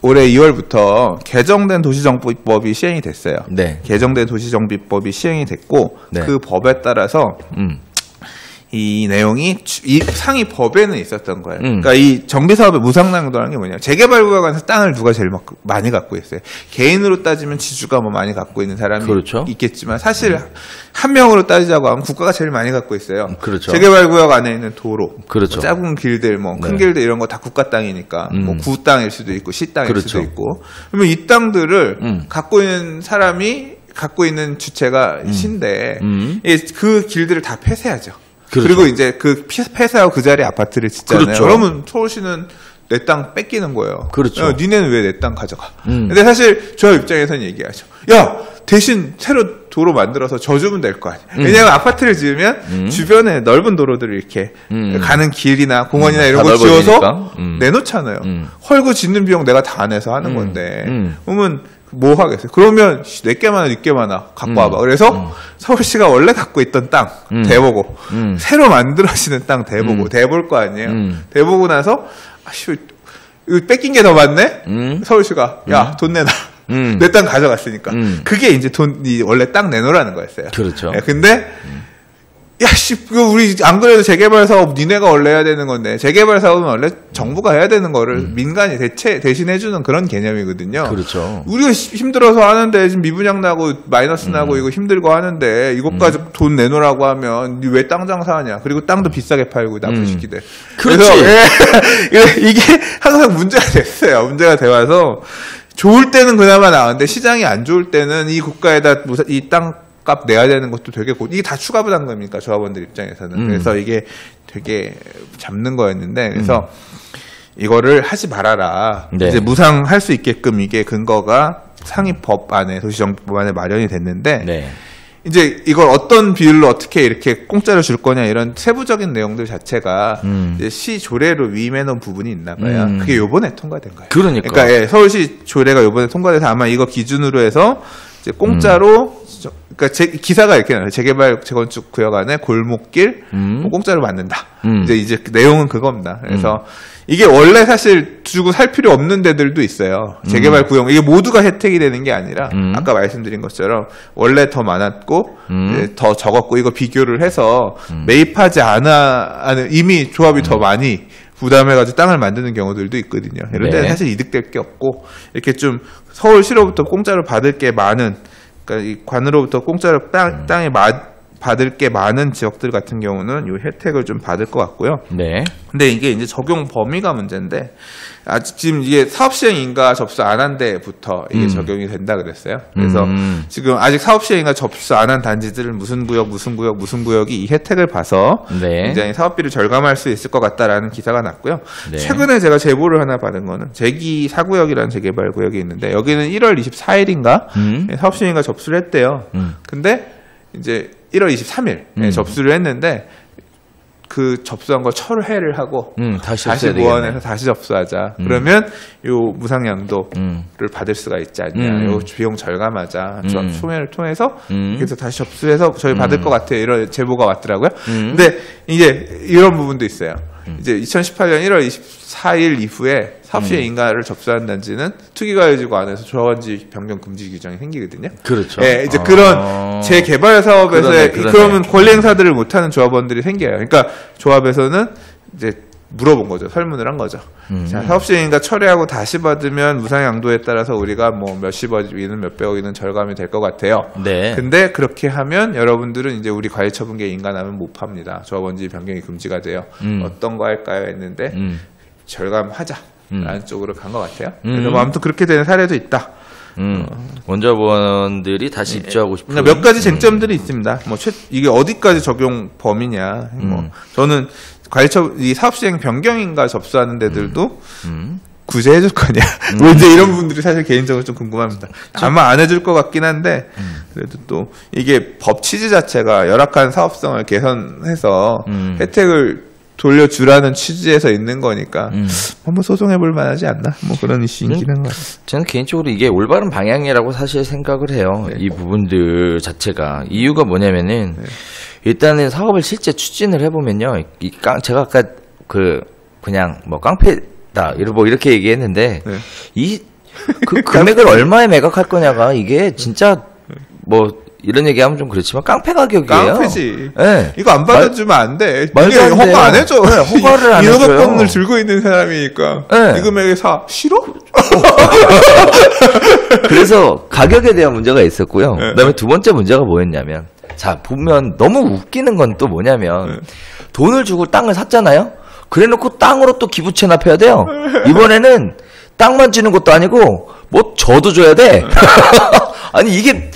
2월부터 개정된 도시정비법이 시행이 됐어요. 네. 개정된 도시정비법이 시행이 됐고 네. 그 법에 따라서 이 내용이 이 상위 법에는 있었던 거예요. 그러니까 이 정비사업의 무상량도라는 게 뭐냐? 재개발구역에서 땅을 누가 제일 많이 갖고 있어요? 개인으로 따지면 지주가 뭐 많이 갖고 있는 사람이 그렇죠. 있겠지만 사실 한 명으로 따지자고 하면 국가가 제일 많이 갖고 있어요. 그렇죠. 재개발구역 안에 있는 도로, 그렇죠. 뭐 작은 길들, 뭐 큰 네. 길들 이런 거 다 국가 땅이니까 뭐 구 땅일 수도 있고 시 땅일 그렇죠. 수도 있고. 그러면 이 땅들을 갖고 있는 사람이 갖고 있는 주체가 신데 그 길들을 다 폐쇄하죠. 그렇죠. 그리고 이제 그 폐쇄하고 그 자리에 아파트를 짓잖아요. 그렇죠. 그러면 서울시는 내 땅 뺏기는 거예요. 그렇죠. 니네는 왜 내 땅 가져가? 근데 사실 저 입장에서는 얘기하죠. 야, 대신 새로 도로 만들어서 줘 주면 될 거 아니야. 왜냐하면 아파트를 지으면 주변에 넓은 도로들을 이렇게 가는 길이나 공원이나 이런 거 지어서 내놓잖아요. 헐고 짓는 비용 내가 다 내서 하는 건데. 그러면 뭐 하겠어요? 그러면 내게 많아, 니게 많아 갖고 와봐. 그래서 서울시가 원래 갖고 있던 땅 대보고 새로 만들어지는 땅 대보고 대볼 거 아니에요. 대보고 나서 아씨 이거 뺏긴 게 더 많네. 서울시가 야 돈 내놔. 내 땅 가져갔으니까. 그게 이제 돈이 원래 땅 내놓으라는 거였어요. 그렇죠. 예, 근데 야씨 우리 안 그래도 재개발 사업 니네가 원래 해야 되는 건데 재개발 사업은 원래 정부가 해야 되는 거를 민간이 대신해주는 그런 개념이거든요. 그렇죠. 우리가 힘들어서 하는데 지금 미분양 나고 마이너스 나고 이거 힘들고 하는데 이것까지 돈 내놓으라고 하면 니 왜 땅 장사하냐. 그리고 땅도 비싸게 팔고 나쁜 시키들. 그렇지. 그래서 이게 항상 문제가 됐어요. 문제가 돼와서 좋을 때는 그나마 나은데 시장이 안 좋을 때는 이 국가에다 이 땅 값 내야 되는 것도 되게 이게 다 추가 부담금이니까 조합원들 입장에서는 그래서 이게 되게 잡는 거였는데 그래서 이거를 하지 말아라. 네. 이제 무상할 수 있게끔 이게 근거가 상위 법 안에 도시정비법 안에 마련이 됐는데 네. 이제 이걸 어떤 비율로 어떻게 이렇게 공짜로 줄 거냐 이런 세부적인 내용들 자체가 이제 시 조례로 위임해 놓은 부분이 있나 봐요. 그게 요번에 통과된 거예요. 그러니까. 예, 서울시 조례가 요번에 통과돼서 아마 이거 기준으로 해서 이제 공짜로 그러니까 기사가 이렇게 나와요. 재개발 재건축 구역 안에 골목길 뭐 공짜로 만든다. 이제 그 내용은 그겁니다. 그래서 이게 원래 사실 주고 살 필요 없는 데들도 있어요. 재개발 구역 이게 모두가 혜택이 되는 게 아니라 아까 말씀드린 것처럼 원래 더 많았고 이제 더 적었고 이거 비교를 해서 매입하지 않은 이미 조합이 더 많이 부담해가지고 땅을 만드는 경우들도 있거든요. 이런 데는 사실 이득될 게 없고 이렇게 좀 서울시로부터 공짜로 받을 게 많은 그러니까 이 관으로부터 공짜로 땅에 받을 게 많은 지역들 같은 경우는 이 혜택을 좀 받을 것 같고요. 네. 근데 이게 이제 적용 범위가 문제인데 아직 지금 이게 사업시행인가 접수 안 한 데부터 이게 적용이 된다 그랬어요. 그래서 지금 아직 사업시행인가 접수 안 한 단지들은 무슨 구역이 이 혜택을 봐서 네. 굉장히 사업비를 절감할 수 있을 것 같다라는 기사가 났고요. 네. 최근에 제가 제보를 하나 받은 거는 제기 4구역이라는 재개발 구역이 있는데 여기는 1월 24일인가 사업시행인가 접수를 했대요. 근데 이제 1월 23일 접수를 했는데 그 접수한 걸 철회를 하고 다시 보완해서 다시 접수하자. 그러면 요 무상양도를 받을 수가 있지 않냐. 요 비용 절감하자. 총회를 통해서 그래서 다시 접수해서 저희 받을 것 같아요. 이런 제보가 왔더라고요. 근데 이제 이런 부분도 있어요. 이제 2018년 1월 24일 이후에 사업시행인가를 접수한 단지는 투기가해지구 안에서 조합원지 변경 금지 규정이 생기거든요. 그렇죠. 예, 이제 그런 재개발 사업에서 그러면 권리 행사들을 못하는 조합원들이 생겨요. 그러니까 조합에서는 이제 물어본 거죠. 설문을 한 거죠. 자, 사업시행인가 철회하고 다시 받으면 무상양도에 따라서 우리가 뭐 몇십억이든 몇백억이든 절감이 될 것 같아요. 네. 근데 그렇게 하면 여러분들은 이제 우리 관리처분계 인가하면 못 팝니다. 조합원지 변경이 금지가 돼요. 어떤 거 할까요? 했는데 절감하자. 라는 쪽으로 간 것 같아요. 그래서 뭐 아무튼 그렇게 되는 사례도 있다. 원자원들이 다시 입주하고 싶은 그러니까 몇 가지 쟁점들이 있습니다. 뭐 이게 어디까지 적용 범위냐. 뭐 저는 이 사업시행 변경인가 접수하는 데들도 구제해줄 거냐. 뭐 이제 이런 부분들이 사실 개인적으로 좀 궁금합니다. 아마 안 해줄 것 같긴 한데 그래도 또 이게 법 취지 자체가 열악한 사업성을 개선해서 혜택을 돌려주라는 취지에서 있는 거니까 한번 소송해볼 만하지 않나? 뭐 그런 이슈이긴 한 것 같아요. 저는 개인적으로 이게 올바른 방향이라고 사실 생각을 해요. 네. 이 부분들 자체가. 이유가 뭐냐면은 일단은 사업을 실제 추진을 해보면요. 제가 아까 그냥 뭐 깡패다 이렇게 얘기했는데 그 금액을 얼마에 매각할 거냐가 이게 진짜 뭐 이런 얘기하면 좀 그렇지만 깡패 가격이에요. 깡패지. 네. 이거 안 받아주면 안 돼. 말도 안 허가 안 해줘. 네, 허가를 안 해줘요. 인허가권을 들고 있는 사람이니까. 네. 이 금액에 싫어? 그래서 가격에 대한 문제가 있었고요. 네. 그다음에 두 번째 문제가 뭐였냐면 자 보면 너무 웃기는 건 또 뭐냐면 돈을 주고 땅을 샀잖아요. 그래놓고 땅으로 또 기부 체납해야 돼요. 이번에는 땅만 주는 것도 아니고 뭐 저도 줘야 돼. 아니 이게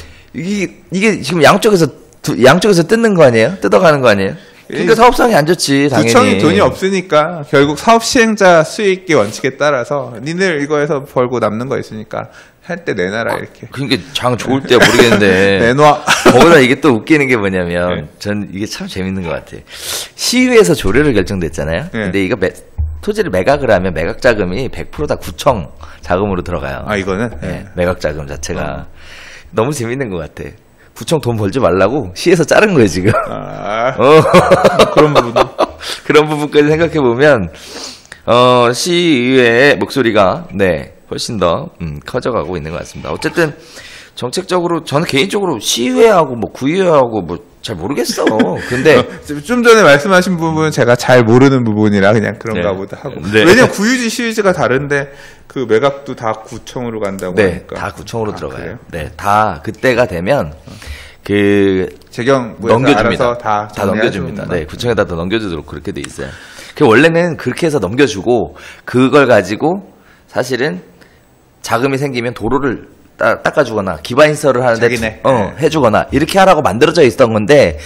지금 양쪽에서 뜯는 거 아니에요? 뜯어가는 거 아니에요? 그러니까 사업성이 안 좋지, 당연히. 구청이 돈이 없으니까 결국 사업 시행자 수익의 원칙에 따라서 니네 이거에서 벌고 남는 거 있으니까 할 때 내놔라 이렇게. 그러니까 장 좋을 때야 모르겠는데. 내놔. 거기다 이게 또 웃기는 게 뭐냐면 전 이게 참 재밌는 것 같아. 시의회에서 조례를 결정됐잖아요. 근데 이거 토지를 매각을 하면 매각 자금이 100% 다 구청 자금으로 들어가요. 아 이거는? 네, 매각 자금 자체가. 너무 재밌는 것 같아. 구청 돈 벌지 말라고 시에서 자른 거예요 지금. 그런 부분. 그런 부분까지 생각해 보면 시의회의 목소리가 훨씬 더 커져가고 있는 것 같습니다. 어쨌든 정책적으로 저는 개인적으로 시의회하고 뭐 구의회하고 뭐 잘 모르겠어. 근데 좀 전에 말씀하신 부분은 제가 잘 모르는 부분이라 그냥 그런가 보다 하고. 왜냐면 구유지 시의지가 다른데 그 매각도 다 구청으로 간다고 하니까. 다 구청으로 들어가요. 그래요? 네, 다 그때가 되면 재경부에서 넘겨줍니다. 알아서 다 넘겨줍니다. 네, 구청에다 더 넘겨주도록 그렇게 돼 있어요. 원래는 그렇게 해서 넘겨주고 그걸 가지고 사실은 자금이 생기면 도로를 닦아주거나 기반인설을 하는데 해주거나 이렇게 하라고 만들어져 있었던 건데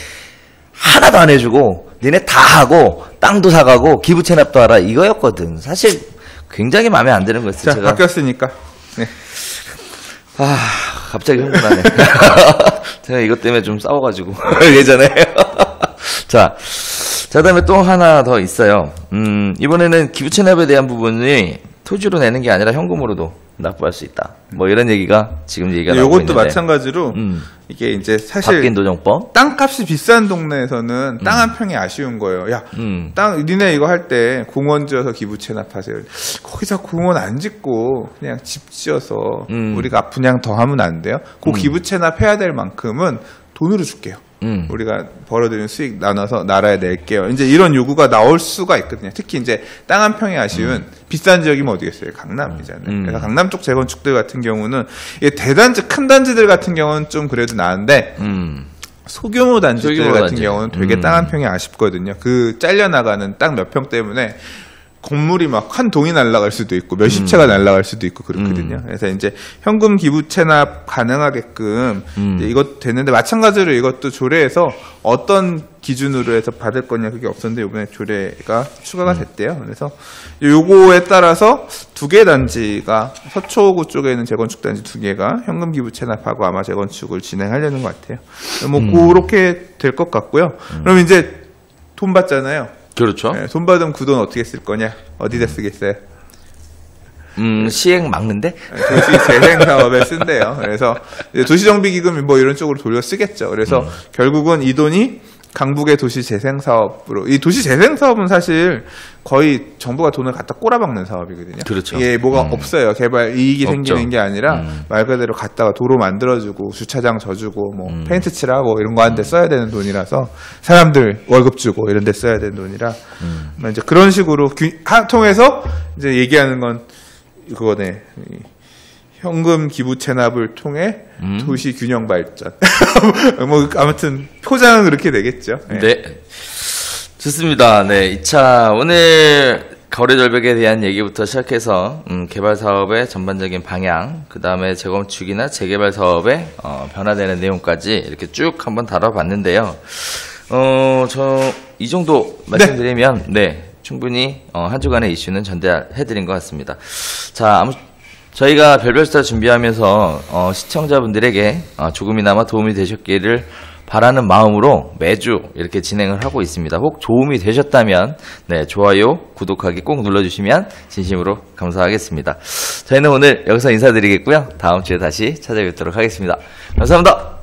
하나도 안 해주고 니네 다 하고 땅도 사가고 기부 체납도 하라 이거였거든. 사실 굉장히 마음에 안 드는 거였어요. 자, 제가 바뀌었으니까. 네. 갑자기 흥분하네. 제가 이것 때문에 좀 싸워가지고 예전에. 자, 그다음에 또 하나 더 있어요. 이번에는 기부 체납에 대한 부분이 토지로 내는 게 아니라 현금으로도 납부할 수 있다. 뭐 이런 얘기가 지금 얘기가 나오고 이것도 있는데. 마찬가지로 이게 이제 사실 바뀐 도정법. 땅값이 비싼 동네에서는 땅 한 평이 아쉬운 거예요. 야, 땅 니네 이거 할 때 공원 지어서 기부 체납하세요. 거기서 공원 안 짓고 그냥 집 지어서 우리가 분양 더 하면 안 돼요? 그 기부 체납해야 될 만큼은 돈으로 줄게요. 우리가 벌어들인 수익 나눠서 나라에 낼게요. 이제 이런 요구가 나올 수가 있거든요. 특히 이제 땅 한 평이 아쉬운 비싼 지역이면 어디겠어요? 강남이잖아요. 그래서 강남 쪽 재건축들 같은 경우는 대단지 큰 단지들 같은 경우는 좀 그래도 나은데 소규모 단지들 소규모 같은 단지. 경우는 되게 땅 한 평이 아쉽거든요. 그 잘려나가는 땅 몇 평 때문에 건물이 막 한 동이 날아갈 수도 있고 몇십 채가 날아갈 수도 있고 그렇거든요. 그래서 이제 현금 기부 체납 가능하게끔 이제 이것 됐는데 마찬가지로 이것도 조례에서 어떤 기준으로 해서 받을 거냐 그게 없었는데 이번에 조례가 추가가 됐대요. 그래서 요거에 따라서 2개 단지가 서초구 쪽에 있는 재건축 단지 2개가 현금 기부 체납하고 아마 재건축을 진행하려는 것 같아요. 뭐 그렇게 될 것 같고요. 그럼 이제 돈 받잖아요. 그렇죠. 네, 돈 받으면 그 돈 어떻게 쓸 거냐? 어디다 쓰겠어요? 시행 막는데? 도시 재생 사업에 쓴대요. 그래서 도시정비기금 뭐 이런 쪽으로 돌려 쓰겠죠. 그래서 결국은 이 돈이 강북의 도시 재생 사업으로 이 도시 재생 사업은 사실 거의 정부가 돈을 갖다 꼬라박는 사업이거든요. 그렇죠. 이게 뭐가 없어요. 개발 이익이 없죠. 생기는 게 아니라 말 그대로 갖다가 도로 만들어주고 주차장 져주고 뭐 페인트 칠하고 이런 거 하는데 써야 되는 돈이라서 사람들 월급 주고 이런 데 써야 되는 돈이라 이제 그런 식으로 통해서 이제 얘기하는 건 그거네. 현금 기부 체납을 통해 도시 균형 발전. 뭐 아무튼 포장은 그렇게 되겠죠. 네. 네. 좋습니다. 네. 2차 오늘 거래 절벽에 대한 얘기부터 시작해서 개발 사업의 전반적인 방향, 그 다음에 재건축이나 재개발 사업에 변화되는 내용까지 이렇게 쭉 한번 다뤄봤는데요. 저 이 정도 말씀드리면 네, 충분히 한 주간의 이슈는 전달해드린 것 같습니다. 자, 저희가 별별스타 준비하면서 시청자분들에게 조금이나마 도움이 되셨기를 바라는 마음으로 매주 이렇게 진행을 하고 있습니다. 혹 도움이 되셨다면 네, 좋아요, 구독하기 꼭 눌러주시면 진심으로 감사하겠습니다. 저희는 오늘 여기서 인사드리겠고요. 다음 주에 다시 찾아뵙도록 하겠습니다. 감사합니다.